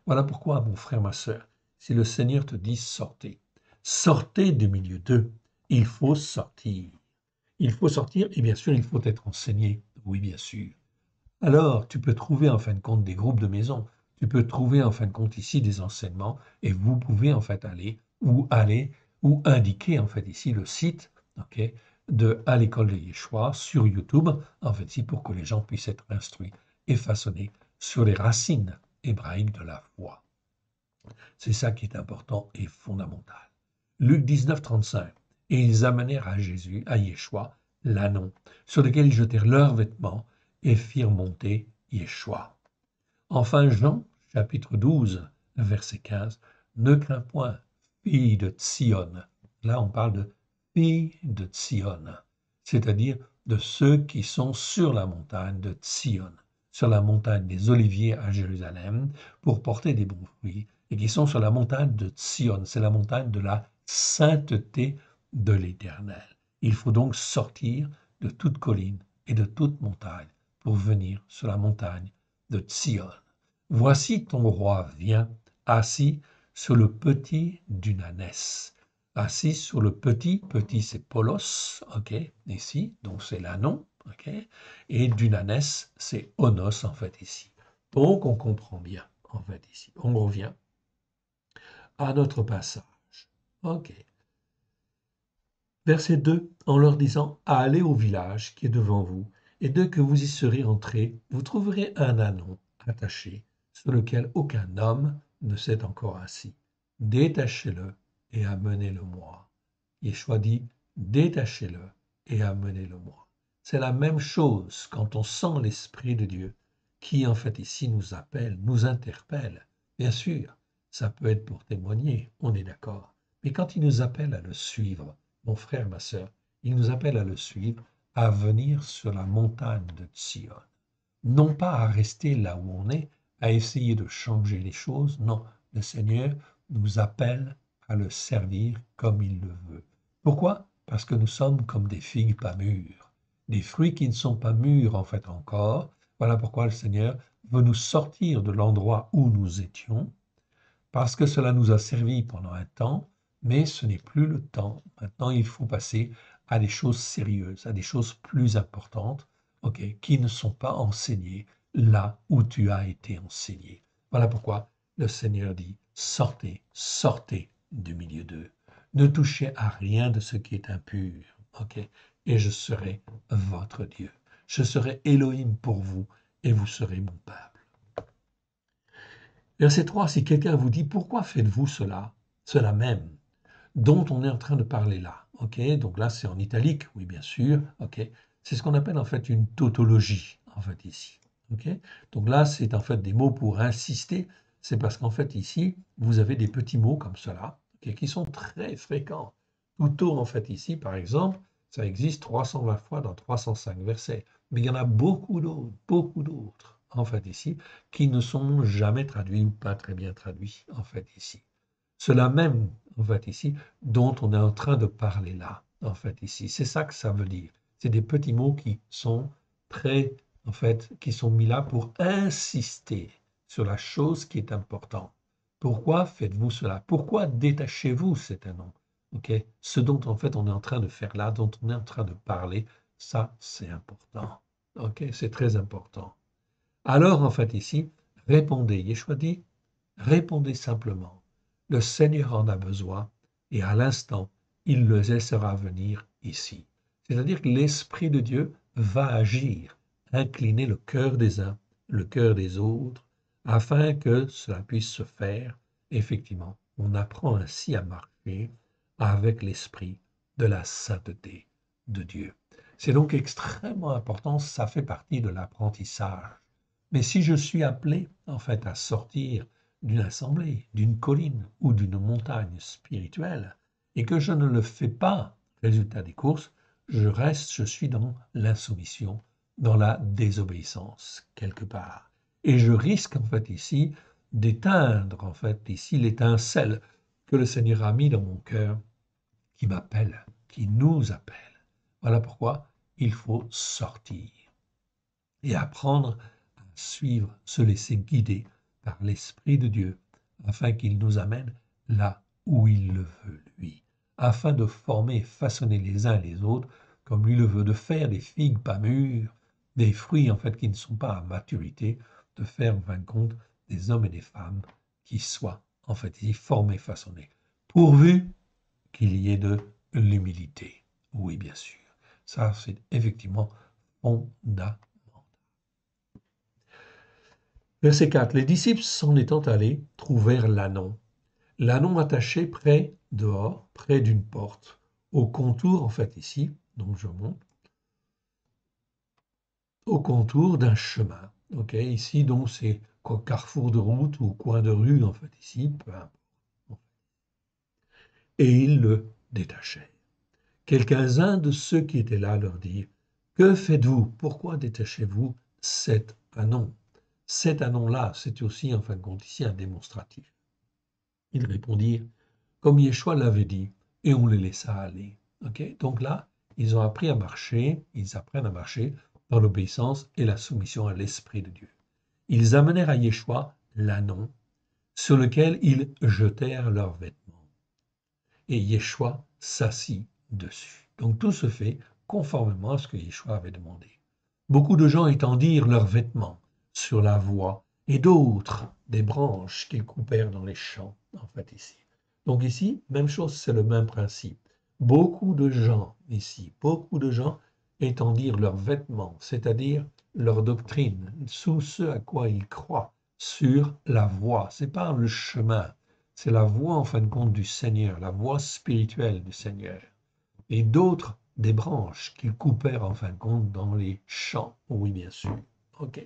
Voilà pourquoi, mon frère, ma sœur, si le Seigneur te dit sortez, sortez du milieu d'eux, il faut sortir. Il faut sortir et bien sûr, il faut être enseigné. Oui, bien sûr. Alors, tu peux trouver en fin de compte des groupes de maison. Tu peux trouver en fin de compte ici des enseignements et vous pouvez en fait aller ou indiquer en fait ici le site, ok, de à l'école de Yeshua sur YouTube, en fait ici pour que les gens puissent être instruits et façonnés sur les racines hébraïques de la foi. C'est ça qui est important et fondamental. Luc 19, 35. Et ils amenèrent à Jésus, à Yeshua, l'ânon, sur lequel ils jetèrent leurs vêtements et firent monter Yeshua. Enfin, Jean, chapitre 12, verset 15. Ne crains point, fille de Sion. Là, on parle de fille de Sion, c'est-à-dire de ceux qui sont sur la montagne de Sion, sur la montagne des Oliviers à Jérusalem, pour porter des bons fruits, et qui sont sur la montagne de Sion, c'est la montagne de la sainteté de l'Éternel. Il faut donc sortir de toute colline et de toute montagne pour venir sur la montagne de Sion. Voici ton roi vient, assis sur le petit d'une ânesse. Assis sur le petit, petit c'est Polos, ok, ici, donc c'est l'ânon, ok, et d'une ânesse c'est Onos en fait ici. Donc on comprend bien en fait ici. On revient à notre passage. Ok. Verset 2, en leur disant, allez au village qui est devant vous, et dès que vous y serez entrés, vous trouverez un ânon attaché, sur lequel aucun homme ne s'est encore assis. Détachez-le et amenez-le-moi. Yeshua dit, détachez-le et amenez-le-moi. C'est la même chose quand on sent l'Esprit de Dieu, qui en fait ici nous appelle, nous interpelle. Bien sûr, ça peut être pour témoigner, on est d'accord. Mais quand il nous appelle à le suivre, mon frère, ma sœur, il nous appelle à le suivre, à venir sur la montagne de Sion. Non pas à rester là où on est, à essayer de changer les choses, non, le Seigneur nous appelle à le servir comme il le veut. Pourquoi? Parce que nous sommes comme des figues pas mûres. des fruits qui ne sont pas mûrs en fait encore. Voilà pourquoi le Seigneur veut nous sortir de l'endroit où nous étions, parce que cela nous a servi pendant un temps, mais ce n'est plus le temps. Maintenant, il faut passer à des choses sérieuses, à des choses plus importantes, ok, qui ne sont pas enseignées là où tu as été enseigné. Voilà pourquoi le Seigneur dit, sortez, sortez du milieu d'eux. Ne touchez à rien de ce qui est impur, ok, et je serai votre Dieu. Je serai Elohim pour vous, et vous serez mon peuple. Verset 3, si quelqu'un vous dit, pourquoi faites-vous cela, cela même, dont on est en train de parler là, ok, donc là c'est en italique, oui bien sûr, ok, c'est ce qu'on appelle en fait une tautologie, en fait ici, ok, donc là c'est en fait des mots pour insister, c'est parce qu'en fait ici, vous avez des petits mots comme cela, ok, qui sont très fréquents. Touto en fait ici, par exemple, ça existe 320 fois dans 305 versets, mais il y en a beaucoup d'autres, en fait ici, qui ne sont jamais traduits ou pas très bien traduits, en fait ici. Cela même, en fait ici, dont on est en train de parler là, en fait ici, c'est ça que ça veut dire. C'est des petits mots qui sont très, en fait, qui sont mis là pour insister sur la chose qui est importante. Pourquoi faites-vous cela? Pourquoi détachez-vous cet nom? Ok, ce dont en fait on est en train de faire là, dont on est en train de parler, ça c'est important. Ok, c'est très important. Alors en fait ici, répondez, Yeshua dit, répondez simplement. Le Seigneur en a besoin et à l'instant, il le laissera venir ici. C'est-à-dire que l'Esprit de Dieu va agir, incliner le cœur des uns, le cœur des autres, afin que cela puisse se faire. Effectivement, on apprend ainsi à marcher avec l'Esprit de la sainteté de Dieu. C'est donc extrêmement important, ça fait partie de l'apprentissage. Mais si je suis appelé en fait à sortir d'une assemblée, d'une colline ou d'une montagne spirituelle, et que je ne le fais pas, résultat des courses, je suis dans l'insoumission, dans la désobéissance, quelque part. Et je risque en fait ici d'éteindre en fait ici l'étincelle que le Seigneur a mis dans mon cœur, qui m'appelle, qui nous appelle. Voilà pourquoi il faut sortir et apprendre à suivre, se laisser guider par l'Esprit de Dieu, afin qu'il nous amène là où il le veut, lui, afin de former et façonner les uns et les autres comme lui le veut, de faire des figues pas mûres, des fruits en fait qui ne sont pas à maturité, de faire en fin de compte des hommes et des femmes qui soient en fait formés, façonnés, pourvu qu'il y ait de l'humilité. Oui, bien sûr. Ça, c'est effectivement fondamental. Verset 4. Les disciples s'en étant allés trouvèrent l'ânon attaché près, dehors, près d'une porte, au contour, en fait ici, donc je monte, au contour d'un chemin. Ok, ici donc c'est carrefour de route ou coin de rue, en fait ici, peu importe. Et ils le détachèrent. Quelques-uns de ceux qui étaient là leur dirent, que faites-vous? Pourquoi détachez-vous cet anon? Cet anon-là, c'est aussi en fin de compte ici un démonstratif. Ils répondirent, comme Yeshua l'avait dit, et on les laissa aller. Okay, donc là, ils ont appris à marcher, ils apprennent à marcher dans l'obéissance et la soumission à l'Esprit de Dieu. Ils amenèrent à Yeshua l'ânon, sur lequel ils jetèrent leurs vêtements. Et Yeshua s'assit dessus. Donc tout se fait conformément à ce que Yeshua avait demandé. Beaucoup de gens étendirent leurs vêtements sur la voie, et d'autres des branches qu'ils coupèrent dans les champs, en fait ici. Donc ici, même chose, c'est le même principe. Beaucoup de gens ici, beaucoup de gens étendirent leurs vêtements, c'est-à-dire leur doctrine, sous ce à quoi ils croient, sur la voie. C'est pas le chemin, c'est la voie en fin de compte du Seigneur, la voie spirituelle du Seigneur. Et d'autres des branches qu'ils coupèrent en fin de compte dans les champs. Oui, bien sûr. Ok.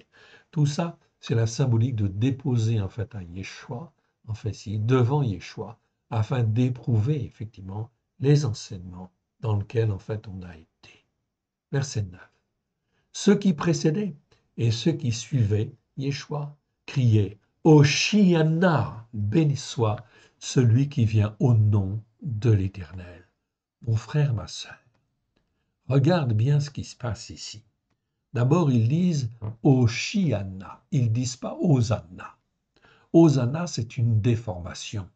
Tout ça, c'est la symbolique de déposer en fait à Yeshua, en fait, si, devant Yeshua, afin d'éprouver effectivement les enseignements dans lesquels en fait on a été. Verset 9. Ceux qui précédaient et ceux qui suivaient Yeshua criaient Hoshiana, béni soit celui qui vient au nom de l'Éternel. Mon frère, ma sœur, Regarde bien ce qui se passe ici. D'abord, ils disent Oshiana, ils ne disent pas Hosanna. Hosanna, c'est une déformation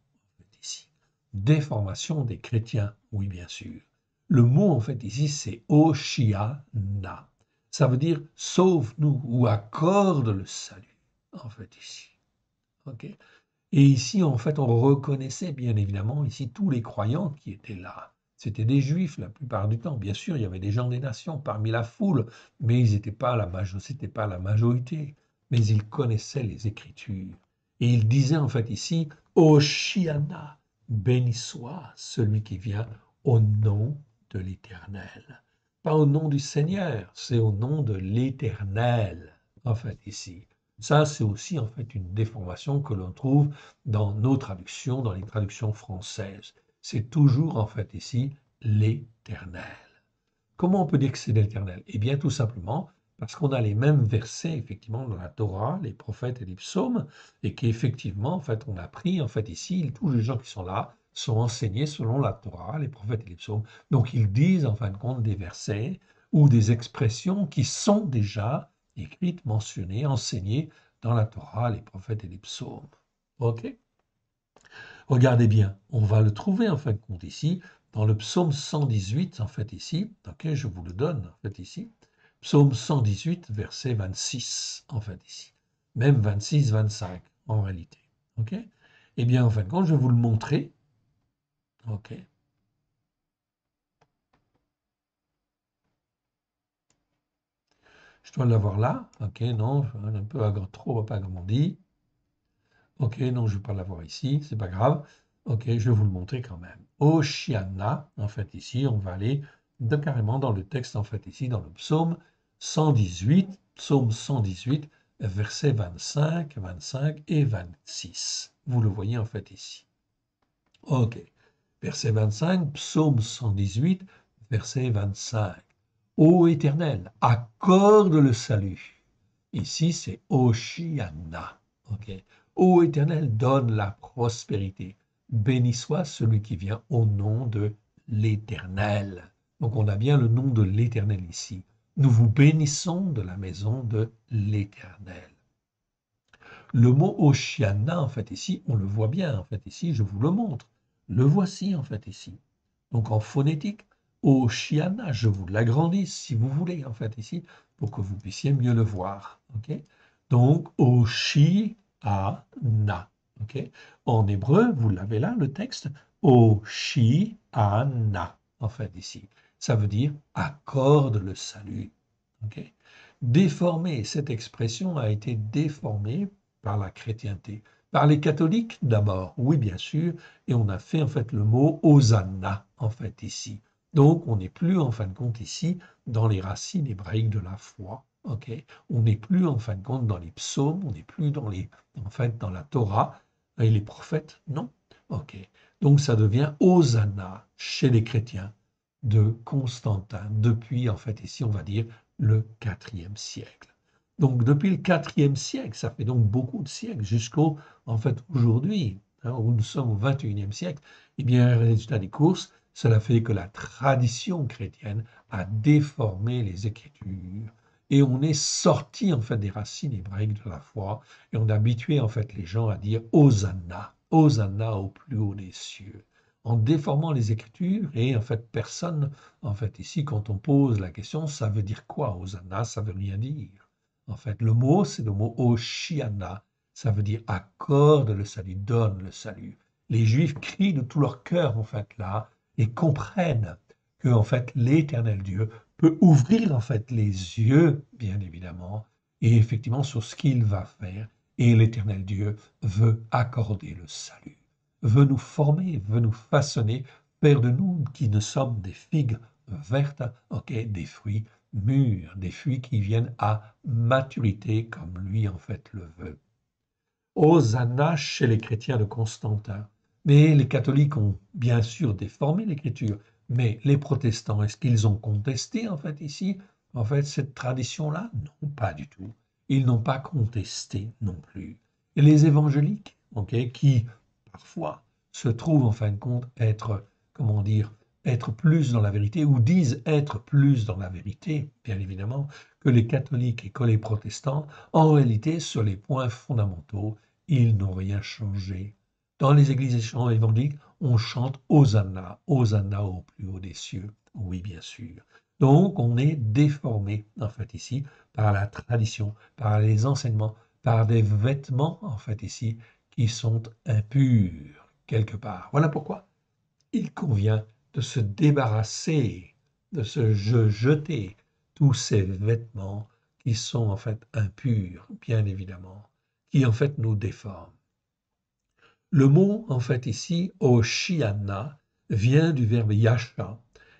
ici. Déformation des chrétiens, oui, bien sûr. Le mot, en fait, ici, c'est Oshiana. Ça veut dire sauve-nous ou accorde le salut, en fait, ici. OK? Et ici, en fait, on reconnaissait bien évidemment ici tous les croyants qui étaient là. C'était des juifs la plupart du temps. Bien sûr, il y avait des gens des nations parmi la foule, mais ils n'étaient pas c'était pas la majorité. Mais ils connaissaient les Écritures. Et ils disaient en fait ici, Oshiana, béni soit celui qui vient au nom de l'Éternel. Pas au nom du Seigneur, c'est au nom de l'Éternel, en fait, ici. Ça, c'est aussi en fait une déformation que l'on trouve dans nos traductions, dans les traductions françaises. C'est toujours en fait ici l'Éternel. Comment on peut dire que c'est l'Éternel? Eh bien, tout simplement parce qu'on a les mêmes versets effectivement dans la Torah, les prophètes et les psaumes, et qu'effectivement, en fait, on a pris en fait ici, tous les gens qui sont là sont enseignés selon la Torah, les prophètes et les psaumes. Donc, ils disent en fin de compte des versets ou des expressions qui sont déjà écrites, mentionnées, enseignées dans la Torah, les prophètes et les psaumes. OK? Regardez bien, on va le trouver en fin de compte ici, dans le psaume 118, en fait ici, ok, je vous le donne en fait ici, psaume 118, verset 26, en fait ici, même 26, 25 en réalité, ok. Eh bien, en fin de compte, je vais vous le montrer, ok. Je dois l'avoir là, ok, non, un peu trop pas agrandi, ok, non, je ne vais pas l'avoir ici, c'est pas grave. Ok, je vais vous le montrer quand même. Oshiana, en fait, ici, on va aller carrément dans le texte, en fait, ici, dans le psaume 118, versets 25, 25 et 26. Vous le voyez, en fait, ici. Ok, verset 25, psaume 118, verset 25. Ô Éternel, accorde le salut. Ici, c'est Oshiana. Ok. Ô Éternel, donne la prospérité. Béni soit celui qui vient au nom de l'Éternel. Donc, on a bien le nom de l'Éternel ici. Nous vous bénissons de la maison de l'Éternel. Le mot Oshiana, en fait, ici, on le voit bien, en fait, ici, je vous le montre. Le voici, en fait, ici. Donc, en phonétique, Oshiana, je vous l'agrandis, si vous voulez, en fait, ici, pour que vous puissiez mieux le voir. OK? Donc, Oshiana. OK? En hébreu, vous l'avez là, le texte, Oshiana, en fait, ici. Ça veut dire accorde le salut. OK? Déformé, cette expression a été déformée par la chrétienté, par les catholiques d'abord, oui bien sûr, et on a fait en fait le mot Hosanna en fait ici. Donc on n'est plus en fin de compte ici dans les racines hébraïques de la foi, ok. On n'est plus en fin de compte dans les psaumes, on n'est plus dans en fait dans la Torah et les prophètes, non, ok. Donc ça devient Hosanna chez les chrétiens de Constantin depuis en fait ici on va dire le IVe siècle. Donc depuis le IVe siècle, ça fait donc beaucoup de siècles jusqu'au en fait aujourd'hui, hein, où nous sommes au XXIe siècle, eh bien, résultat des courses, cela fait que la tradition chrétienne a déformé les Écritures et on est sorti en fait des racines hébraïques de la foi et on a habitué en fait les gens à dire Hosanna, Hosanna au plus haut des cieux, en déformant les Écritures et en fait personne, en fait ici quand on pose la question, ça veut dire quoi Hosanna? Ça veut rien dire. En fait, le mot c'est le mot Oshiana, ça veut dire accorde le salut, donne le salut. Les Juifs crient de tout leur cœur, en fait, là, et comprennent que, en fait, l'Éternel Dieu peut ouvrir, en fait, les yeux, bien évidemment, et effectivement sur ce qu'il va faire. Et l'Éternel Dieu veut accorder le salut, veut nous former, veut nous façonner, faire de nous qui ne sommes des figues vertes, ok, des fruits mûrs, des fruits qui viennent à maturité comme lui, en fait, le veut. Hosanna chez les chrétiens de Constantin. Mais les catholiques ont bien sûr déformé l'écriture. Mais les protestants, est-ce qu'ils ont contesté en fait ici, en fait, cette tradition-là? Non, pas du tout. Ils n'ont pas contesté non plus. Et les évangéliques, ok, qui parfois se trouvent en fin de compte être, comment dire, être plus dans la vérité, ou disent être plus dans la vérité, bien évidemment, que les catholiques et que les protestants, en réalité, sur les points fondamentaux, ils n'ont rien changé. Dans les églises évangéliques, on chante Hosanna, Hosanna au plus haut des cieux. Oui, bien sûr. Donc, on est déformé, en fait, ici, par la tradition, par les enseignements, par des vêtements, en fait, ici, qui sont impurs, quelque part. Voilà pourquoi il convient de se débarrasser, de se jeter tous ces vêtements qui sont en fait impurs, bien évidemment, qui en fait nous déforment. Le mot en fait ici, Oshiana, vient du verbe yasha.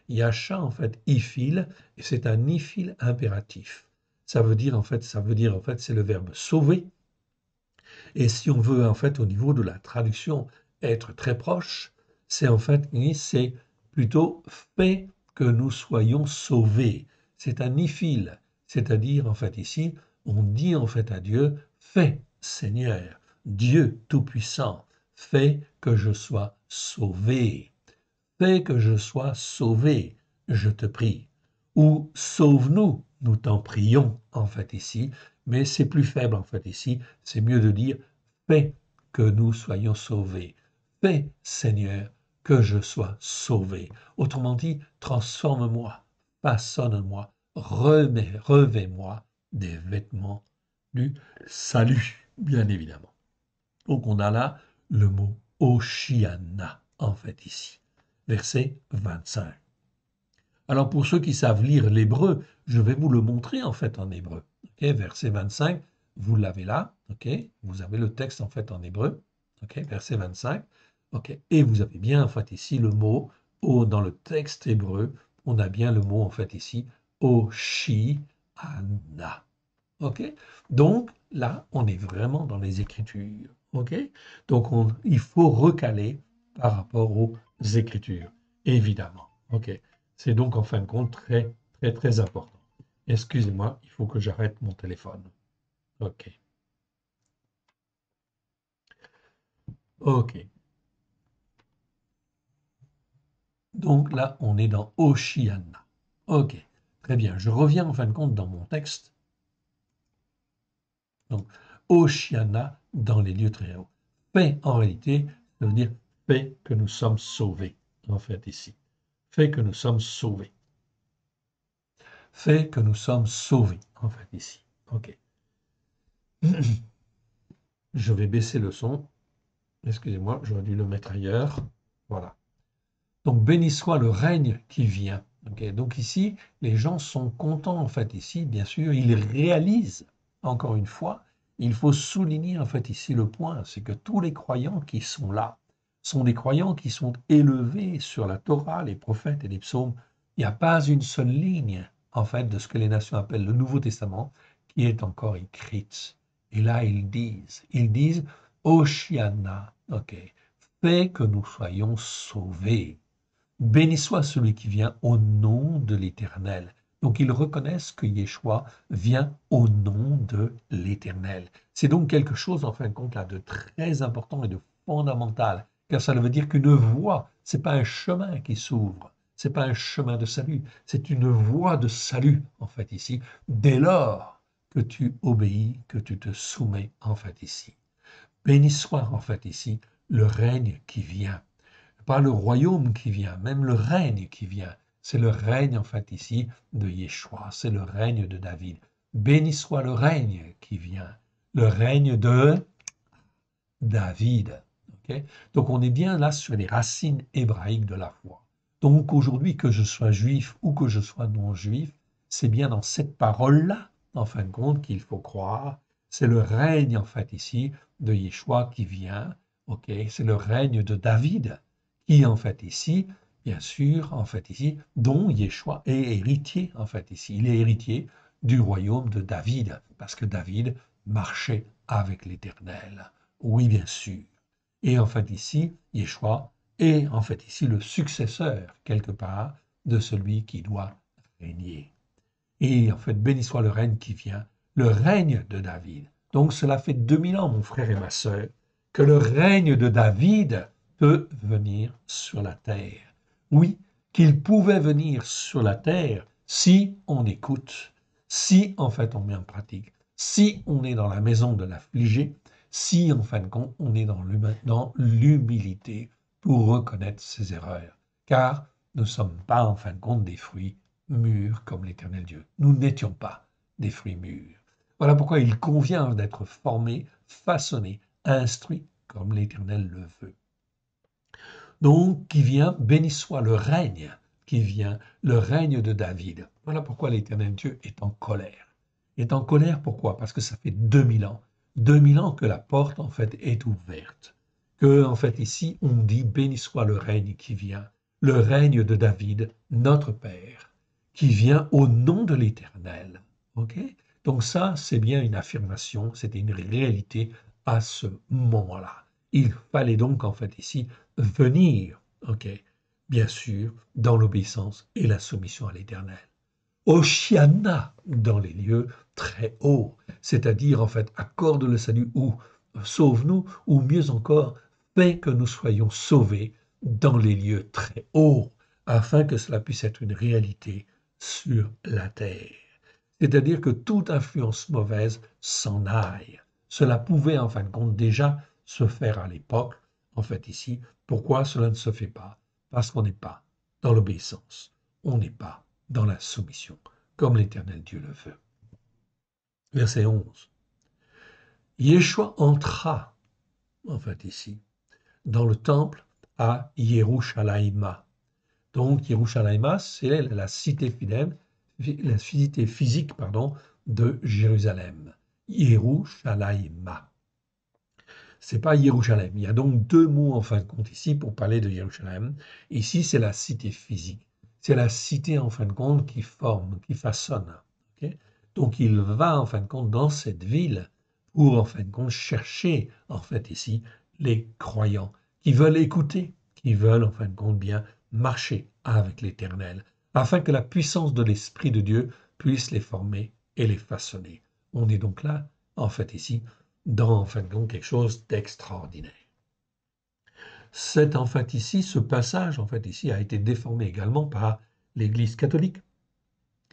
Yasha en fait ifil, et c'est un ifil impératif. Ça veut dire en fait, c'est le verbe sauver. Et si on veut en fait au niveau de la traduction être très proche, c'est en fait c'est plutôt fait que nous soyons sauvés. C'est un ifil, c'est-à-dire en fait ici, on dit en fait à Dieu, fais Seigneur, Dieu Tout-Puissant, fais que je sois sauvé. Fais que je sois sauvé, je te prie. Ou sauve-nous, nous t'en prions, en fait ici, mais c'est plus faible en fait ici, c'est mieux de dire fais que nous soyons sauvés. Fais, Seigneur, que je sois sauvé. Autrement dit, transforme-moi, façonne-moi, revêt-moi des vêtements du salut, bien évidemment. Donc on a là le mot Oshiana, en fait ici verset 25. Alors pour ceux qui savent lire l'hébreu, je vais vous le montrer en fait en hébreu. Okay, verset 25, vous l'avez là, okay, vous avez le texte en fait en hébreu, okay, verset 25, okay, et vous avez bien en fait ici le mot, dans le texte hébreu, on a bien le mot en fait ici, Oshiana. Okay, donc là, on est vraiment dans les Écritures. Okay, donc il faut recaler par rapport aux Écritures, évidemment. Ok, c'est donc en fin de compte très, très, très important. Excusez-moi, il faut que j'arrête mon téléphone. Ok. Ok. Donc là, on est dans Oshiana. Ok. Très bien. Je reviens en fin de compte dans mon texte. Donc, Oshiana dans les lieux très hauts. Fait, en réalité, ça veut dire fait que nous sommes sauvés, en fait, ici. Fait que nous sommes sauvés. Fait que nous sommes sauvés, en fait, ici. Ok. Je vais baisser le son. Excusez-moi, j'aurais dû le mettre ailleurs. Voilà. Donc, béni soit le règne qui vient. Okay, donc ici, les gens sont contents, en fait, ici, bien sûr, ils réalisent, encore une fois, il faut souligner, en fait, ici, le point, c'est que tous les croyants qui sont là sont des croyants qui sont élevés sur la Torah, les prophètes et les psaumes. Il n'y a pas une seule ligne, en fait, de ce que les nations appellent le Nouveau Testament, qui est encore écrite. Et là, ils disent, Oshiana, ok, fais que nous soyons sauvés. Béni soit celui qui vient au nom de l'Éternel. Donc ils reconnaissent que Yeshua vient au nom de l'Éternel. C'est donc quelque chose, en fin de compte, là, de très important et de fondamental, car ça veut dire qu'une voie, c'est pas un chemin qui s'ouvre, c'est pas un chemin de salut, c'est une voie de salut, en fait, ici, dès lors que tu obéis, que tu te soumets, en fait, ici. Béni soit, en fait, ici, le règne qui vient. Pas le royaume qui vient, même le règne qui vient. C'est le règne, en fait, ici, de Yeshua. C'est le règne de David. Béni soit le règne qui vient. Le règne de David. Okay, donc, on est bien là sur les racines hébraïques de la foi. Donc, aujourd'hui, que je sois juif ou que je sois non-juif, c'est bien dans cette parole-là, en fin de compte, qu'il faut croire. C'est le règne, en fait, ici, de Yeshua qui vient. Okay, c'est le règne de David qui, en fait, ici, bien sûr, en fait, ici, dont Yeshua est héritier, en fait, ici. Il est héritier du royaume de David, parce que David marchait avec l'Éternel. Oui, bien sûr. Et en fait, ici, Yeshua est, en fait, ici, le successeur, quelque part, de celui qui doit régner. Et en fait, béni soit le règne qui vient, le règne de David. Donc, cela fait 2000 ans, mon frère et ma sœur, que le règne de David peut venir sur la terre. Oui, qu'il pouvait venir sur la terre si on écoute, si en fait on met en pratique, si on est dans la maison de l'affligé, si en fin de compte on est dans l'humilité pour reconnaître ses erreurs. Car nous ne sommes pas en fin de compte des fruits mûrs comme l'Éternel Dieu. Nous n'étions pas des fruits mûrs. Voilà pourquoi il convient d'être formé, façonné, instruit comme l'Éternel le veut. Donc, qui vient, béni soit le règne, qui vient, le règne de David. Voilà pourquoi l'Éternel Dieu est en colère. Est en colère pourquoi? Parce que ça fait 2000 ans que la porte en fait est ouverte. Que en fait ici on dit béni soit le règne qui vient, le règne de David, notre Père, qui vient au nom de l'Éternel. Ok? Donc ça, c'est bien une affirmation, c'était une réalité à ce moment-là. Il fallait donc en fait ici venir, ok, bien sûr, dans l'obéissance et la soumission à l'Éternel. Oshiana dans les lieux très hauts, c'est-à-dire en fait accorde le salut ou sauve-nous, ou mieux encore, fais que nous soyons sauvés dans les lieux très hauts, afin que cela puisse être une réalité sur la terre. C'est-à-dire que toute influence mauvaise s'en aille. Cela pouvait en fin de compte déjà se faire à l'époque, en fait ici. Pourquoi cela ne se fait pas? Parce qu'on n'est pas dans l'obéissance, on n'est pas dans la soumission, comme l'Éternel Dieu le veut. Verset 11. Yeshua entra, en fait ici, dans le temple à Yerushalayma. Donc Yerushalayma, c'est la cité fidèle, la cité physique, pardon, de Jérusalem. Yerushalayma. C'est pas Jérusalem. Il y a donc deux mots en fin de compte ici pour parler de Jérusalem. Ici, c'est la cité physique. C'est la cité en fin de compte qui forme, qui façonne. Okay? Donc il va en fin de compte dans cette ville pour en fin de compte chercher en fait ici les croyants qui veulent écouter, qui veulent en fin de compte bien marcher avec l'Éternel, afin que la puissance de l'Esprit de Dieu puisse les former et les façonner. On est donc là, en fait ici, dans en fin de compte quelque chose d'extraordinaire. C'est en fait ici, ce passage en fait ici a été déformé également par l'Église catholique.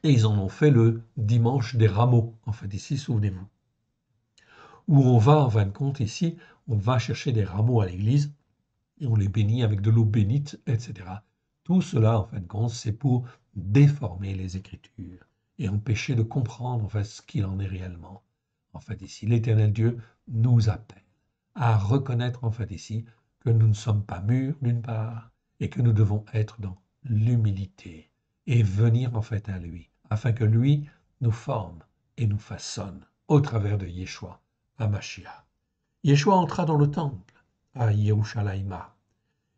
Et ils en ont fait le dimanche des rameaux, en fait ici, souvenez-vous. Où on va, en fin de compte, ici, on va chercher des rameaux à l'église et on les bénit avec de l'eau bénite, etc. Tout cela, en fin de compte, c'est pour déformer les Écritures et empêcher de comprendre, en fait, ce qu'il en est réellement. En fait, ici, l'Éternel Dieu nous appelle à reconnaître, en fait, ici, que nous ne sommes pas mûrs, d'une part, et que nous devons être dans l'humilité et venir, en fait, à lui, afin que lui nous forme et nous façonne au travers de Yeshua, à Mashiach. Yeshua entra dans le temple, à Yerushalayma,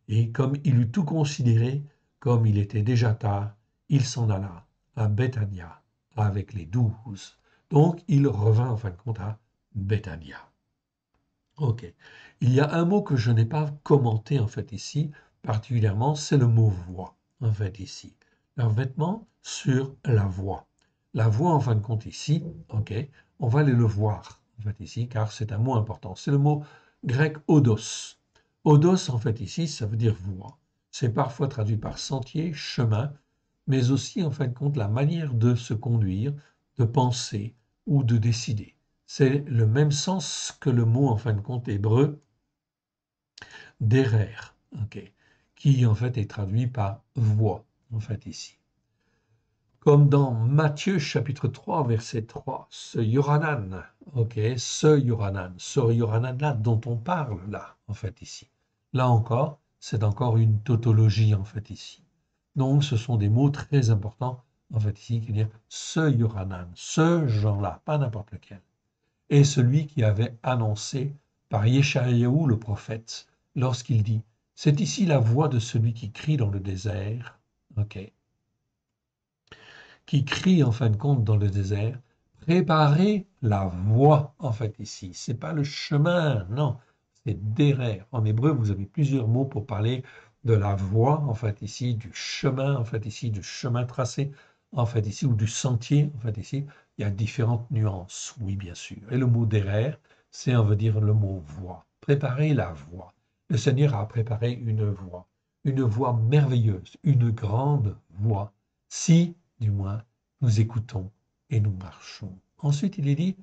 et comme il eut tout considéré, comme il était déjà tard, il s'en alla à Bethania avec les 12. Donc, il revint en fin de compte à Bethania. Ok. Il y a un mot que je n'ai pas commenté en fait ici, particulièrement, c'est le mot voix, en fait ici. Leur vêtement sur la voix. La voix, en fin de compte ici, ok, on va aller le voir, en fait ici, car c'est un mot important. C'est le mot grec odos. Odos, en fait ici, ça veut dire voix. C'est parfois traduit par sentier, chemin, mais aussi, en fin de compte, la manière de se conduire, de penser ou de décider. C'est le même sens que le mot, en fin de compte, hébreu, derer, okay, qui en fait est traduit par voix, en fait ici. Comme dans Matthieu chapitre 3, verset 3, ce Yohanan, ce Yohanan-là dont on parle là, en fait ici. Là encore, c'est encore une tautologie, en fait ici. Donc, ce sont des mots très importants, en fait ici, qui veut dire ce Yohanan, ce Jean-là, pas n'importe lequel. Et celui qui avait annoncé par Yeshayahu le prophète, lorsqu'il dit « C'est ici la voix de celui qui crie dans le désert. » Qui crie en fin de compte dans le désert, préparez la voie en fait ici. C'est pas le chemin, non, c'est derer. En hébreu, vous avez plusieurs mots pour parler de la voie en fait ici, du chemin en fait ici, du chemin tracé en fait ici, ou du sentier en fait ici. Il y a différentes nuances, oui bien sûr. Et le mot derer, c'est on veut dire le mot voie. Préparez la voie. Le Seigneur a préparé une voie. une voix merveilleuse, une grande voix, si, du moins, nous écoutons et nous marchons. Ensuite, il est dit,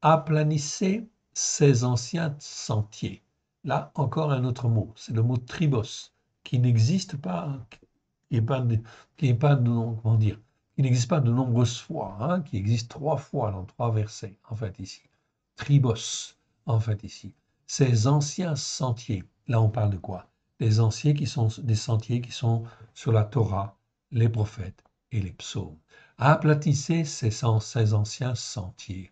aplanissez ces anciens sentiers. Là, encore un autre mot, c'est le mot tribos, qui n'existe pas, qui n'est pas, comment dire, qui n'existe pas de nombreuses fois, hein, qui existe 3 fois dans 3 versets, en fait, ici. Tribos, en fait, ici. Ces anciens sentiers, là, on parle de quoi? Des anciens qui sont des sentiers qui sont sur la Torah, les prophètes et les psaumes. Aplatissez ces anciens sentiers.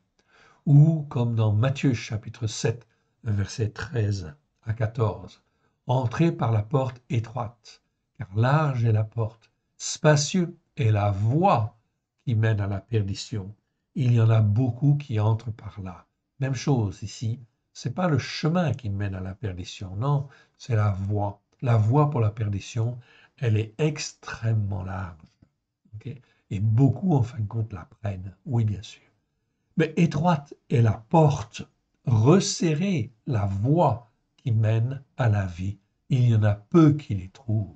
Ou comme dans Matthieu chapitre 7, versets 13 à 14, entrez par la porte étroite, car large est la porte, spacieux est la voie qui mène à la perdition. Il y en a beaucoup qui entrent par là. Même chose ici, c'est pas le chemin qui mène à la perdition, non, c'est la voie. La voie pour la perdition, elle est extrêmement large. Okay? Et beaucoup, en fin de compte, la prennent. Oui, bien sûr. Mais étroite est la porte, resserrée la voie qui mène à la vie. Il y en a peu qui les trouvent.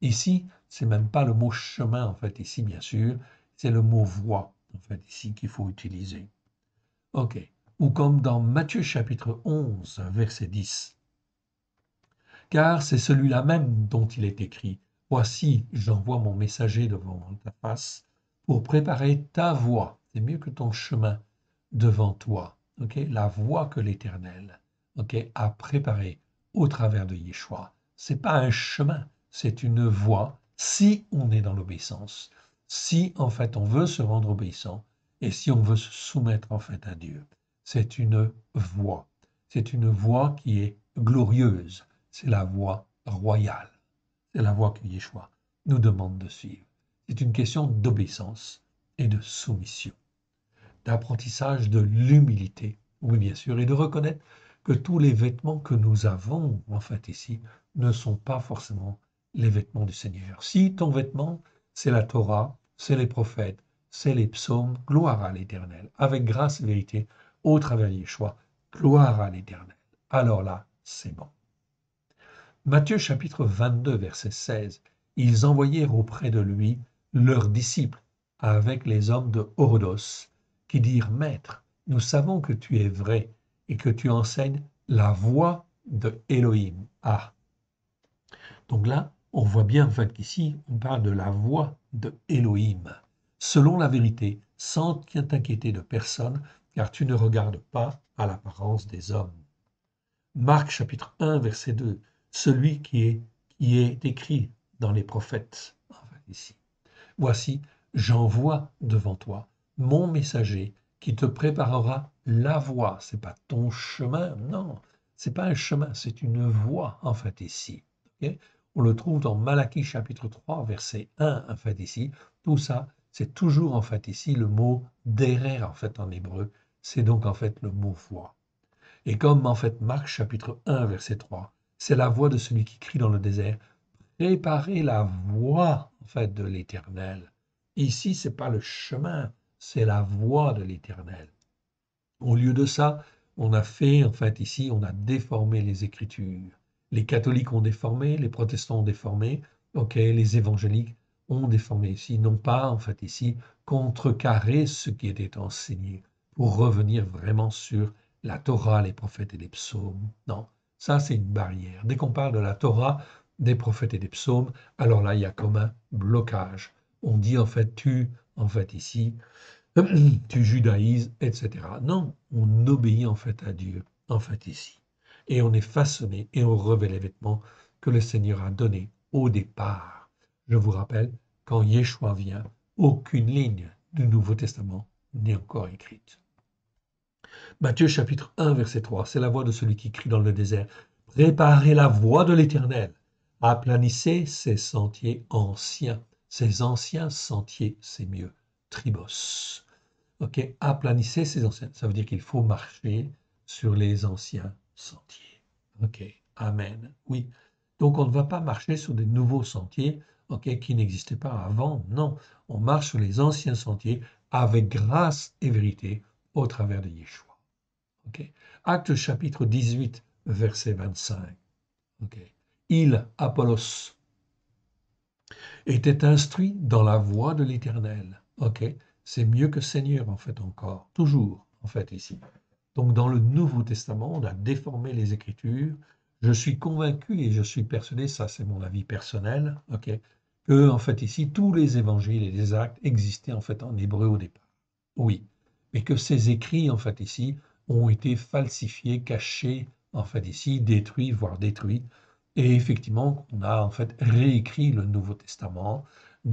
Ici, c'est même pas le mot chemin, en fait, ici, bien sûr, c'est le mot voie, en fait, ici, qu'il faut utiliser. OK. Ou comme dans Matthieu chapitre 11, verset 10. Car c'est celui-là même dont il est écrit. Voici, j'envoie mon messager devant ta face pour préparer ta voie. C'est mieux que ton chemin devant toi. Okay? La voie que l'Éternel a préparée au travers de Yeshua. Ce n'est pas un chemin, c'est une voie si on est dans l'obéissance. Si en fait on veut se rendre obéissant et si on veut se soumettre en fait à Dieu. C'est une voie. C'est une voie qui est glorieuse. C'est la voie royale. C'est la voie que Yeshua nous demande de suivre. C'est une question d'obéissance et de soumission, d'apprentissage de l'humilité, oui bien sûr, et de reconnaître que tous les vêtements que nous avons, en fait ici, ne sont pas forcément les vêtements du Seigneur. Si ton vêtement, c'est la Torah, c'est les prophètes, c'est les psaumes, gloire à l'Éternel, avec grâce et vérité, au travers de Yeshua, gloire à l'Éternel. Alors là, c'est bon. Matthieu chapitre 22, verset 16. Ils envoyèrent auprès de lui leurs disciples avec les hommes de Horodos, qui dirent, Maître, nous savons que tu es vrai et que tu enseignes la voie de Elohim. Ah, donc là, on voit bien en fait qu'ici, on parle de la voie de Elohim, selon la vérité, sans t'inquiéter de personne, car tu ne regardes pas à l'apparence des hommes. Marc chapitre 1, verset 2, celui qui est écrit dans les prophètes, enfin ici. Voici, j'envoie devant toi mon messager qui te préparera la voie. C'est pas ton chemin, non, c'est pas un chemin, c'est une voie en fait ici. Okay? On le trouve dans Malachie chapitre 3, verset 1, en fait ici. Tout ça, c'est toujours en fait ici le mot derer en fait en hébreu. C'est donc en fait le mot voie. Et comme en fait Marc chapitre 1, verset 3, c'est la voix de celui qui crie dans le désert, préparez la voie en fait de l'Éternel. Ici, c'est pas le chemin, c'est la voie de l'Éternel. Au lieu de ça, on a fait, en fait, ici, on a déformé les Écritures. Les catholiques ont déformé, les protestants ont déformé, ok, les évangéliques ont déformé ici, non pas, en fait, ici, contrecarrer ce qui était enseigné pour revenir vraiment sur la Torah, les prophètes et les psaumes. Non, ça, c'est une barrière. Dès qu'on parle de la Torah, des prophètes et des psaumes, alors là, il y a comme un blocage. On dit, en fait, en fait, ici, tu judaïses, etc. Non, on obéit en fait à Dieu, en fait ici. Et on est façonné et on revêt les vêtements que le Seigneur a donnés au départ. Je vous rappelle, quand Yeshua vient, aucune ligne du Nouveau Testament n'est encore écrite. Matthieu chapitre 1, verset 3, c'est la voix de celui qui crie dans le désert. Préparez la voie de l'Éternel, aplanissez ses sentiers anciens. Ces anciens sentiers, c'est mieux. Tribos. Ok, aplanissez ces anciens. Ça veut dire qu'il faut marcher sur les anciens sentiers. Ok, amen. Oui. Donc on ne va pas marcher sur des nouveaux sentiers, ok, qui n'existaient pas avant. Non, on marche sur les anciens sentiers avec grâce et vérité au travers de Yeshua. Ok. Acte chapitre 18, verset 25. Ok. Il, Apollos, était instruit dans la voie de l'Éternel. Ok, c'est mieux que Seigneur en fait encore, toujours en fait ici. Donc dans le Nouveau Testament, on a déformé les Écritures. Je suis convaincu et je suis persuadé, ça c'est mon avis personnel, ok, que en fait ici tous les évangiles et les actes existaient en fait en hébreu au départ. Oui, mais que ces écrits en fait ici ont été falsifiés, cachés en fait ici, détruits voire détruits. Et effectivement, on a en fait réécrit le Nouveau Testament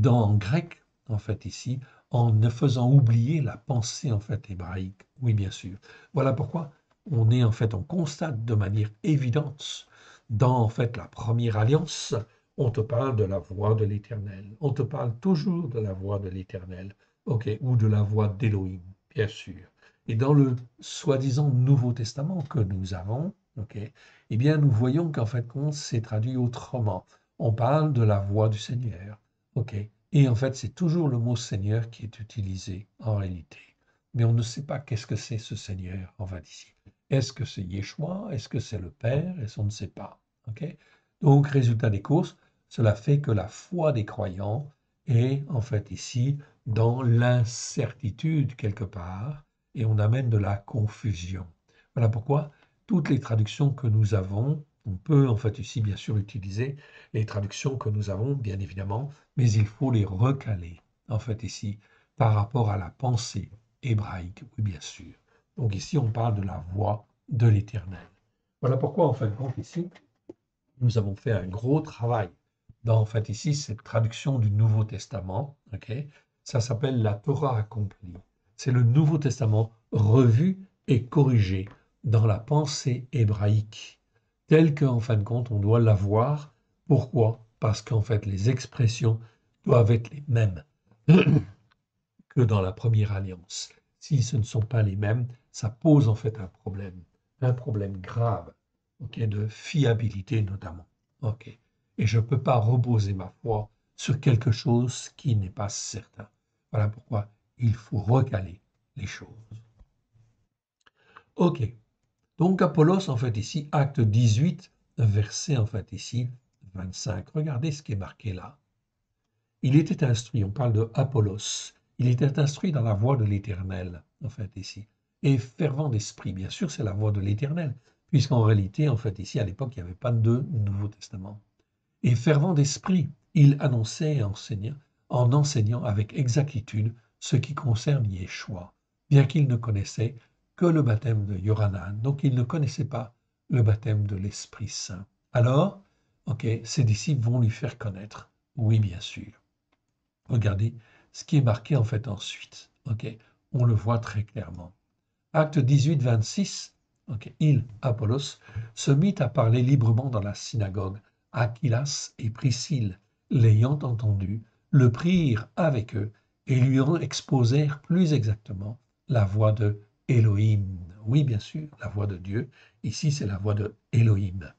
en grec en fait ici, en ne faisant oublier la pensée en fait hébraïque. Oui, bien sûr. Voilà pourquoi on constate de manière évidente dans en fait la première alliance, on te parle de la voix de l'Éternel. On te parle toujours de la voix de l'Éternel, ok, ou de la voix d'Élohim, bien sûr. Et dans le soi-disant Nouveau Testament que nous avons, ok, eh bien nous voyons qu'en fait c'est traduit autrement. On parle de la voix du Seigneur, ok. Et en fait, c'est toujours le mot Seigneur qui est utilisé en réalité. Mais on ne sait pas qu'est-ce que c'est ce Seigneur, en fait, ici. Est-ce que c'est Yeshua? Est-ce que c'est le Père? Est-ce qu'on ne sait pas? Ok. Donc, résultat des courses, cela fait que la foi des croyants est, en fait, ici, dans l'incertitude quelque part, et on amène de la confusion. Voilà pourquoi toutes les traductions que nous avons, on peut, en fait, ici, bien sûr, utiliser les traductions que nous avons, bien évidemment, mais il faut les recaler, en fait, ici, par rapport à la pensée hébraïque, oui, bien sûr. Donc ici, on parle de la voix de l'Éternel. Voilà pourquoi, en fin de compte, ici, nous avons fait un gros travail dans, en fait, ici, cette traduction du Nouveau Testament, ok? Ça s'appelle la Torah accomplie. C'est le Nouveau Testament revu et corrigé dans la pensée hébraïque, telle qu'en fin de compte, on doit la voir. Pourquoi? Parce qu'en fait, les expressions doivent être les mêmes que dans la première alliance. Si ce ne sont pas les mêmes, ça pose en fait un problème grave, ok, de fiabilité notamment. Ok. Et je ne peux pas reposer ma foi sur quelque chose qui n'est pas certain. Voilà pourquoi il faut recaler les choses. Ok. Donc Apollos, en fait ici, acte 18, verset en fait ici 25. Regardez ce qui est marqué là. Il était instruit, on parle de Apollos, il était instruit dans la voie de l'Éternel, en fait, ici. Et fervent d'esprit, bien sûr, c'est la voie de l'Éternel, puisqu'en réalité, en fait, ici, à l'époque, il n'y avait pas de Nouveau Testament. Et fervent d'esprit, il annonçait et enseignait, en enseignant avec exactitude ce qui concerne Yeshua, bien qu'il ne connaissait que le baptême de Yohanan, donc il ne connaissait pas le baptême de l'Esprit Saint. Alors, ok, ses disciples vont lui faire connaître, oui, bien sûr. Regardez ce qui est marqué en fait ensuite. Ok, on le voit très clairement. Acte 18, 26. Ok, il, Apollos, se mit à parler librement dans la synagogue. Aquilas et Priscille, l'ayant entendu, le prirent avec eux et lui en exposèrent plus exactement la voix de Elohim. Oui, bien sûr, la voix de Dieu. Ici, c'est la voix de Elohim.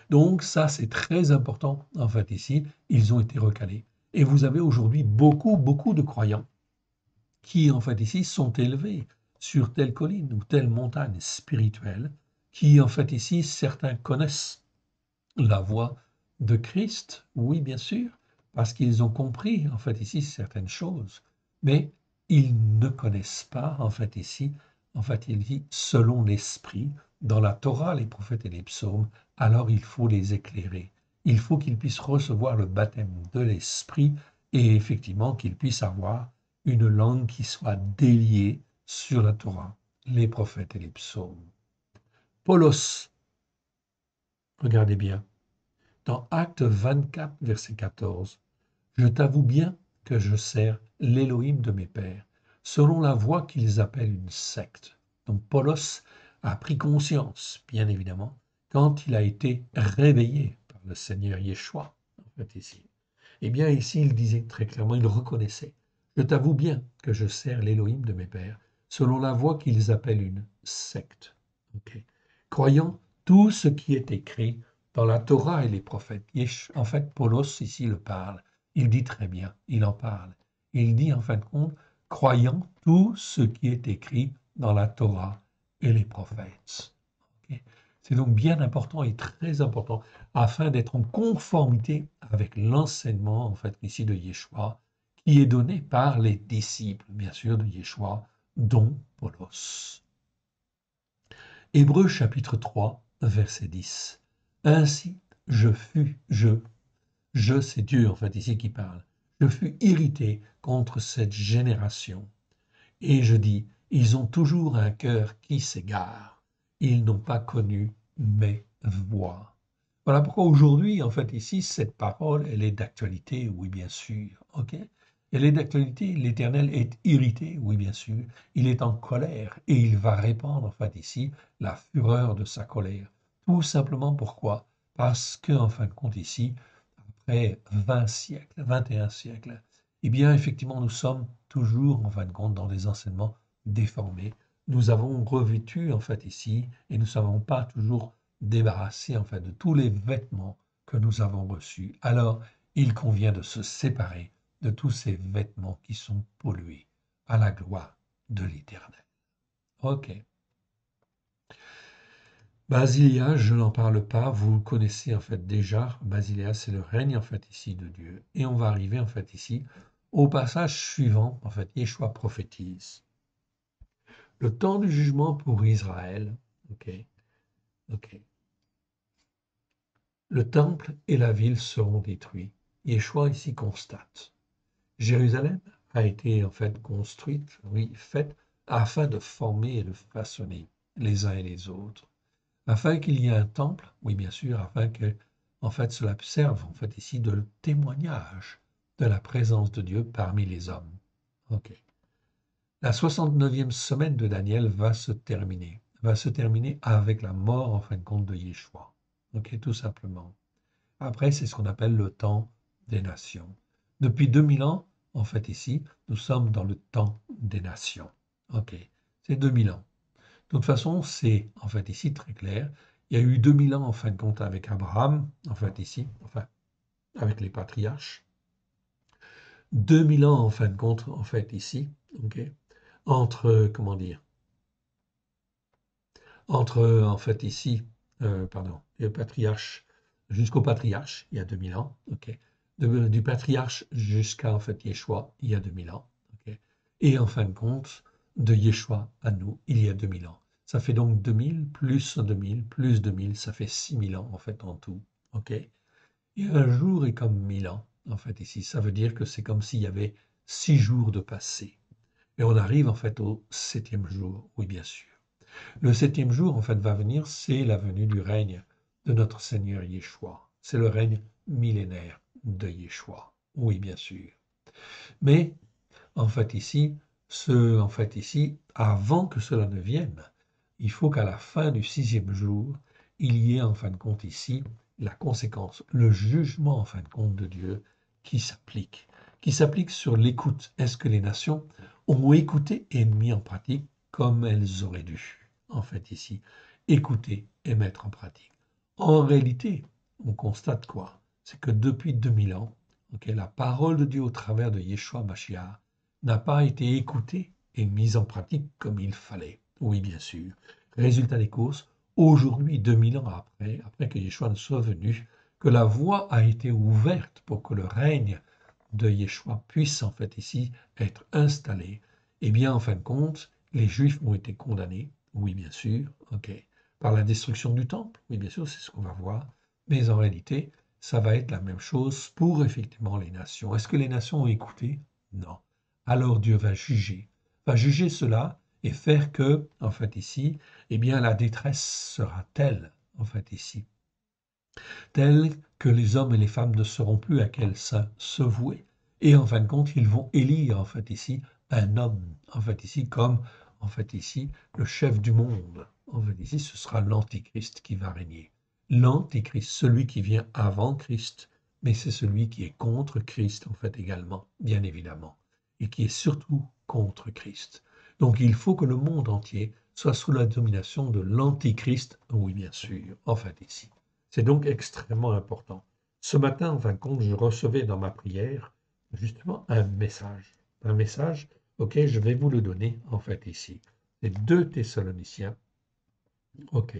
Donc ça, c'est très important, en fait, ici, ils ont été recalés. Et vous avez aujourd'hui beaucoup de croyants qui, en fait, ici, sont élevés sur telle colline ou telle montagne spirituelle, qui, en fait, ici, certains connaissent la voix de Christ, oui, bien sûr, parce qu'ils ont compris, en fait, ici, certaines choses, mais ils ne connaissent pas, en fait, il dit, selon l'Esprit, dans la Torah, les prophètes et les psaumes, alors il faut les éclairer. Il faut qu'ils puissent recevoir le baptême de l'Esprit et effectivement qu'ils puissent avoir une langue qui soit déliée sur la Torah, les prophètes et les psaumes. Paulos, regardez bien, dans Acte 24, verset 14, je t'avoue bien que je sers l'Élohim de mes pères, selon la voie qu'ils appellent une secte. Donc Paulos a pris conscience, bien évidemment, quand il a été réveillé par le Seigneur Yeshua, en fait ici. Eh bien ici, il disait très clairement, il reconnaissait, je t'avoue bien que je sers l'Élohim de mes pères, selon la voie qu'ils appellent une secte. Okay. Croyant tout ce qui est écrit dans la Torah et les prophètes. En fait, Paulos ici le parle. Il dit très bien, il en parle. Il dit en fin de compte, croyant tout ce qui est écrit dans la Torah et les prophètes. Okay. C'est donc bien important et très important afin d'être en conformité avec l'enseignement, en fait, ici de Yeshua, qui est donné par les disciples, bien sûr, de Yeshua, dont Paulos. Hébreux chapitre 3, verset 10. Ainsi, je c'est Dieu, en fait, ici qui parle. Je fus irrité contre cette génération. Et je dis, ils ont toujours un cœur qui s'égare. Ils n'ont pas connu mes voies. Voilà pourquoi aujourd'hui, en fait, ici, cette parole, elle est d'actualité, oui, bien sûr. OK? Elle est d'actualité, l'Éternel est irrité, oui, bien sûr. Il est en colère et il va répandre, en fait, ici, la fureur de sa colère. Tout simplement pourquoi? Parce que, en fin de compte, ici, après 20 siècles, 21 siècles, eh bien, effectivement, nous sommes toujours, en fin de compte, dans des enseignements déformés. Nous avons revêtu, en fait, ici, et nous ne savons pas toujours débarrassé, en fait, de tous les vêtements que nous avons reçus. Alors, il convient de se séparer de tous ces vêtements qui sont pollués à la gloire de l'Éternel. OK. Basilia, je n'en parle pas, vous le connaissez en fait déjà. Basilia, c'est le règne en fait ici de Dieu. Et on va arriver en fait ici au passage suivant, en fait, Yeshua prophétise. Le temps du jugement pour Israël, ok, ok. Le temple et la ville seront détruits. Yeshua ici constate. Jérusalem a été en fait construite, oui, faite afin de former et de façonner les uns et les autres. Afin qu'il y ait un temple, oui bien sûr, afin que en fait cela serve en fait ici de témoignage de la présence de Dieu parmi les hommes. Ok. La 69e semaine de Daniel va se terminer avec la mort en fin de compte de Yeshua. Ok, tout simplement. Après, c'est ce qu'on appelle le temps des nations. Depuis 2000 ans, en fait ici, nous sommes dans le temps des nations. Ok, c'est 2000 ans. De toute façon, c'est en fait ici très clair. Il y a eu 2000 ans en fin de compte avec Abraham, en fait ici, enfin avec les patriarches. 2000 ans en fin de compte, en fait ici, ok, entre, comment dire, entre en fait ici, pardon, le patriarche jusqu'au patriarche, il y a 2000 ans, ok, du patriarche jusqu'à en fait Yeshua, il y a 2000 ans, ok, et en fin de compte, de Yeshua à nous, il y a 2000 ans. Ça fait donc 2000 plus 2000 plus 2000, ça fait 6000 ans en fait en tout, ok. Et un jour est comme 1000 ans, en fait ici, ça veut dire que c'est comme s'il y avait 6 jours de passé. Et on arrive en fait au 7e jour, oui bien sûr. Le 7e jour, en fait, va venir, c'est la venue du règne de notre Seigneur Yeshua. C'est le règne millénaire de Yeshua. Oui, bien sûr. Mais, en fait ici, avant que cela ne vienne, il faut qu'à la fin du 6e jour, il y ait en fin de compte ici la conséquence, le jugement en fin de compte de Dieu qui s'applique sur l'écoute. Est-ce que les nations ont écouté et mis en pratique comme elles auraient dû, en fait ici, écouter et mettre en pratique. En réalité, on constate quoi? C'est que depuis 2000 ans, okay, la parole de Dieu au travers de Yeshua Mashiach n'a pas été écoutée et mise en pratique comme il fallait. Oui, bien sûr. Résultat des courses, aujourd'hui, 2000 ans après que Yeshua ne soit venu, que la voie a été ouverte pour que le règne de Yeshua puisse en fait ici être installé, eh bien en fin de compte, les Juifs ont été condamnés, oui bien sûr, ok, par la destruction du temple, oui bien sûr, c'est ce qu'on va voir, mais en réalité, ça va être la même chose pour effectivement les nations. Est-ce que les nations ont écouté? Non. Alors Dieu va juger cela et faire que, en fait ici, eh bien la détresse sera telle, en fait ici, telle que les hommes et les femmes ne sauront plus à quel saint se vouer. Et en fin de compte, ils vont élire en fait ici un homme, en fait ici comme en fait ici le chef du monde. En fait ici, ce sera l'antichrist qui va régner. L'antichrist, celui qui vient avant Christ, mais c'est celui qui est contre Christ en fait également, bien évidemment, et qui est surtout contre Christ. Donc il faut que le monde entier soit sous la domination de l'antichrist, oui bien sûr, en fait ici. C'est donc extrêmement important. Ce matin, en fin de compte, je recevais dans ma prière justement un message. Un message, ok, je vais vous le donner en fait ici. C'est 2 Thessaloniciens, ok.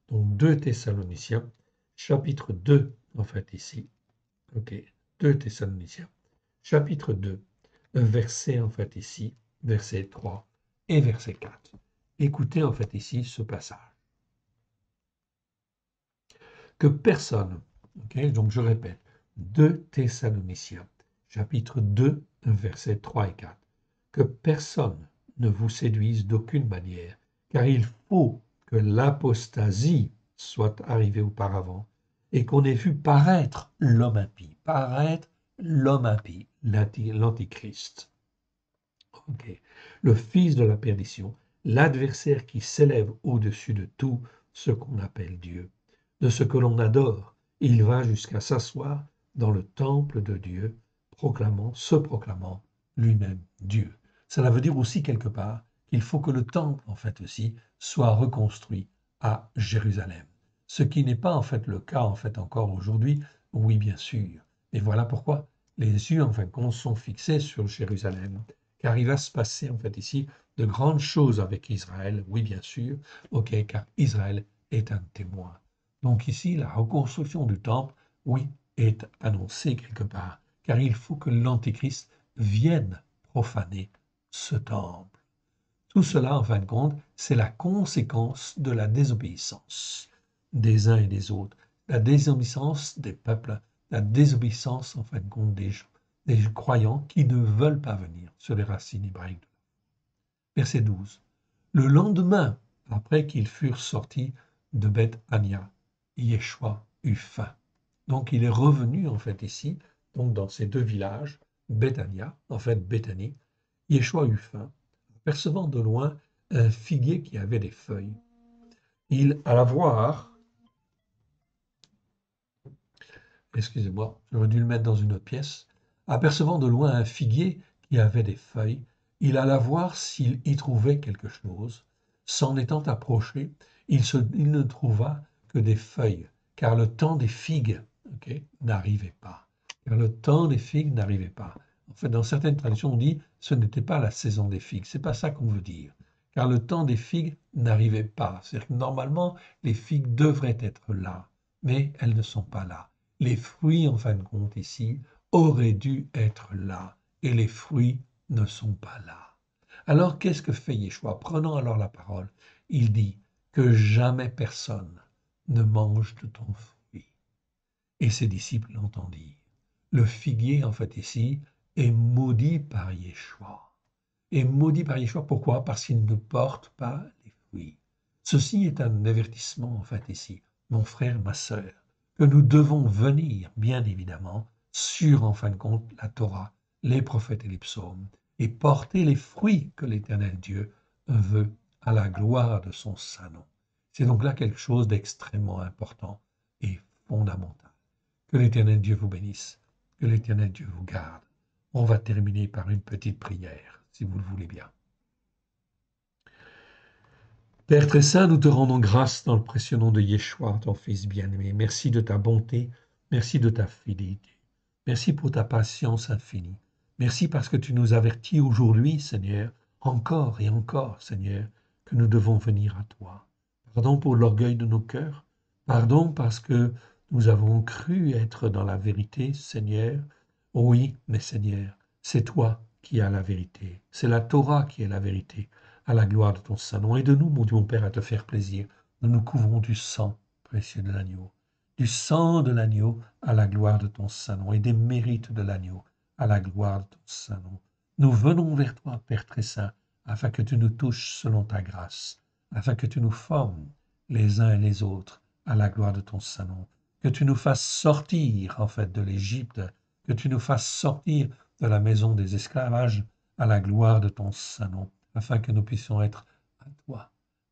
Donc 2 Thessaloniciens, chapitre 2, en fait, ici. Ok, 2 Thessaloniciens, chapitre 2, verset, en fait, ici, verset 3 et verset 4. Écoutez, en fait, ici, ce passage. Que personne, ok, donc je répète, 2 Thessaloniciens, chapitre 2, versets 3 et 4. Que personne ne vous séduise d'aucune manière, car il faut que l'apostasie soit arrivée auparavant et qu'on ait vu paraître l'homme impie, l'antichrist. Okay. Le fils de la perdition, l'adversaire qui s'élève au-dessus de tout ce qu'on appelle Dieu, de ce que l'on adore. Il va jusqu'à s'asseoir dans le temple de Dieu, se proclamant lui-même Dieu. Cela veut dire aussi quelque part qu'il faut que le temple, en fait aussi, soit reconstruit à Jérusalem. Ce qui n'est pas en fait le cas en fait encore aujourd'hui, oui bien sûr. Et voilà pourquoi les yeux en fin de compte sont fixés sur Jérusalem. Car il va se passer en fait ici de grandes choses avec Israël, oui bien sûr, ok, car Israël est un témoin. Donc ici, la reconstruction du temple, oui, est annoncée quelque part, car il faut que l'Antéchrist vienne profaner ce temple. Tout cela, en fin de compte, c'est la conséquence de la désobéissance des uns et des autres, la désobéissance des peuples, la désobéissance, en fin de compte, des croyants qui ne veulent pas venir sur les racines hébraïques. Verset 12. Le lendemain, après qu'ils furent sortis de Beth Ania, Yeshua eut faim. Donc il est revenu en fait ici, donc dans ces deux villages, Bethania, en fait Béthanie, Yeshua eut faim, apercevant de loin un figuier qui avait des feuilles. Il alla voir, excusez-moi, j'aurais dû le mettre dans une autre pièce, apercevant de loin un figuier qui avait des feuilles, il alla voir s'il y trouvait quelque chose. S'en étant approché, il ne trouva que des feuilles, car le temps des figues n'arrivait pas. Car le temps des figues n'arrivait pas. En fait, dans certaines traditions, on dit ce n'était pas la saison des figues. C'est pas ça qu'on veut dire. Car le temps des figues n'arrivait pas. C'est-à-dire que normalement, les figues devraient être là, mais elles ne sont pas là. Les fruits, en fin de compte, ici, auraient dû être là, et les fruits ne sont pas là. Alors, qu'est-ce que fait Yeshua? Prenons alors la parole. Il dit que jamais personne ne mange de ton fruit. Et ses disciples l'entendirent. Le figuier, en fait, ici, est maudit par Yeshua. Et maudit par Yeshua, pourquoi? Parce qu'il ne porte pas les fruits. Ceci est un avertissement, en fait, ici, mon frère, ma sœur, que nous devons venir, bien évidemment, sur, en fin de compte, la Torah, les prophètes et les psaumes, et porter les fruits que l'Éternel Dieu veut à la gloire de son saint nom. C'est donc là quelque chose d'extrêmement important et fondamental. Que l'Éternel Dieu vous bénisse, que l'Éternel Dieu vous garde. On va terminer par une petite prière, si vous le voulez bien. Père très saint, nous te rendons grâce dans le précieux nom de Yeshua, ton Fils bien-aimé. Merci de ta bonté, merci de ta fidélité. Merci pour ta patience infinie. Merci parce que tu nous avertis aujourd'hui, Seigneur, encore et encore, Seigneur, que nous devons venir à toi. Pardon pour l'orgueil de nos cœurs. Pardon parce que nous avons cru être dans la vérité, Seigneur. Oui, mais Seigneur, c'est toi qui as la vérité. C'est la Torah qui est la vérité, à la gloire de ton saint nom. Aide-nous, mon Dieu, mon Père, à te faire plaisir. Nous nous couvrons du sang précieux de l'agneau. Du sang de l'agneau à la gloire de ton saint nom et des mérites de l'agneau à la gloire de ton saint nom. Nous venons vers toi, Père très saint, afin que tu nous touches selon ta grâce, afin que tu nous formes les uns et les autres à la gloire de ton saint nom, que tu nous fasses sortir, en fait, de l'Égypte, que tu nous fasses sortir de la maison des esclavages à la gloire de ton saint nom, afin que nous puissions être à toi,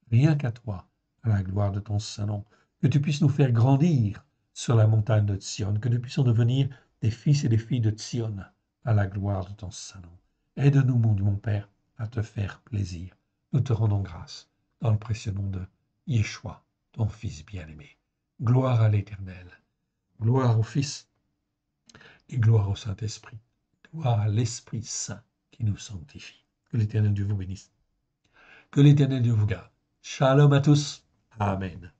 rien qu'à toi, à la gloire de ton saint nom, que tu puisses nous faire grandir sur la montagne de Sion, que nous puissions devenir des fils et des filles de Sion, à la gloire de ton saint nom. Aide-nous, mon Père, à te faire plaisir. Nous te rendons grâce dans le précieux nom de Yeshua, ton Fils bien-aimé. Gloire à l'Éternel, gloire au Fils et gloire au Saint-Esprit. Gloire à l'Esprit Saint qui nous sanctifie. Que l'Éternel Dieu vous bénisse. Que l'Éternel Dieu vous garde. Shalom à tous. Amen.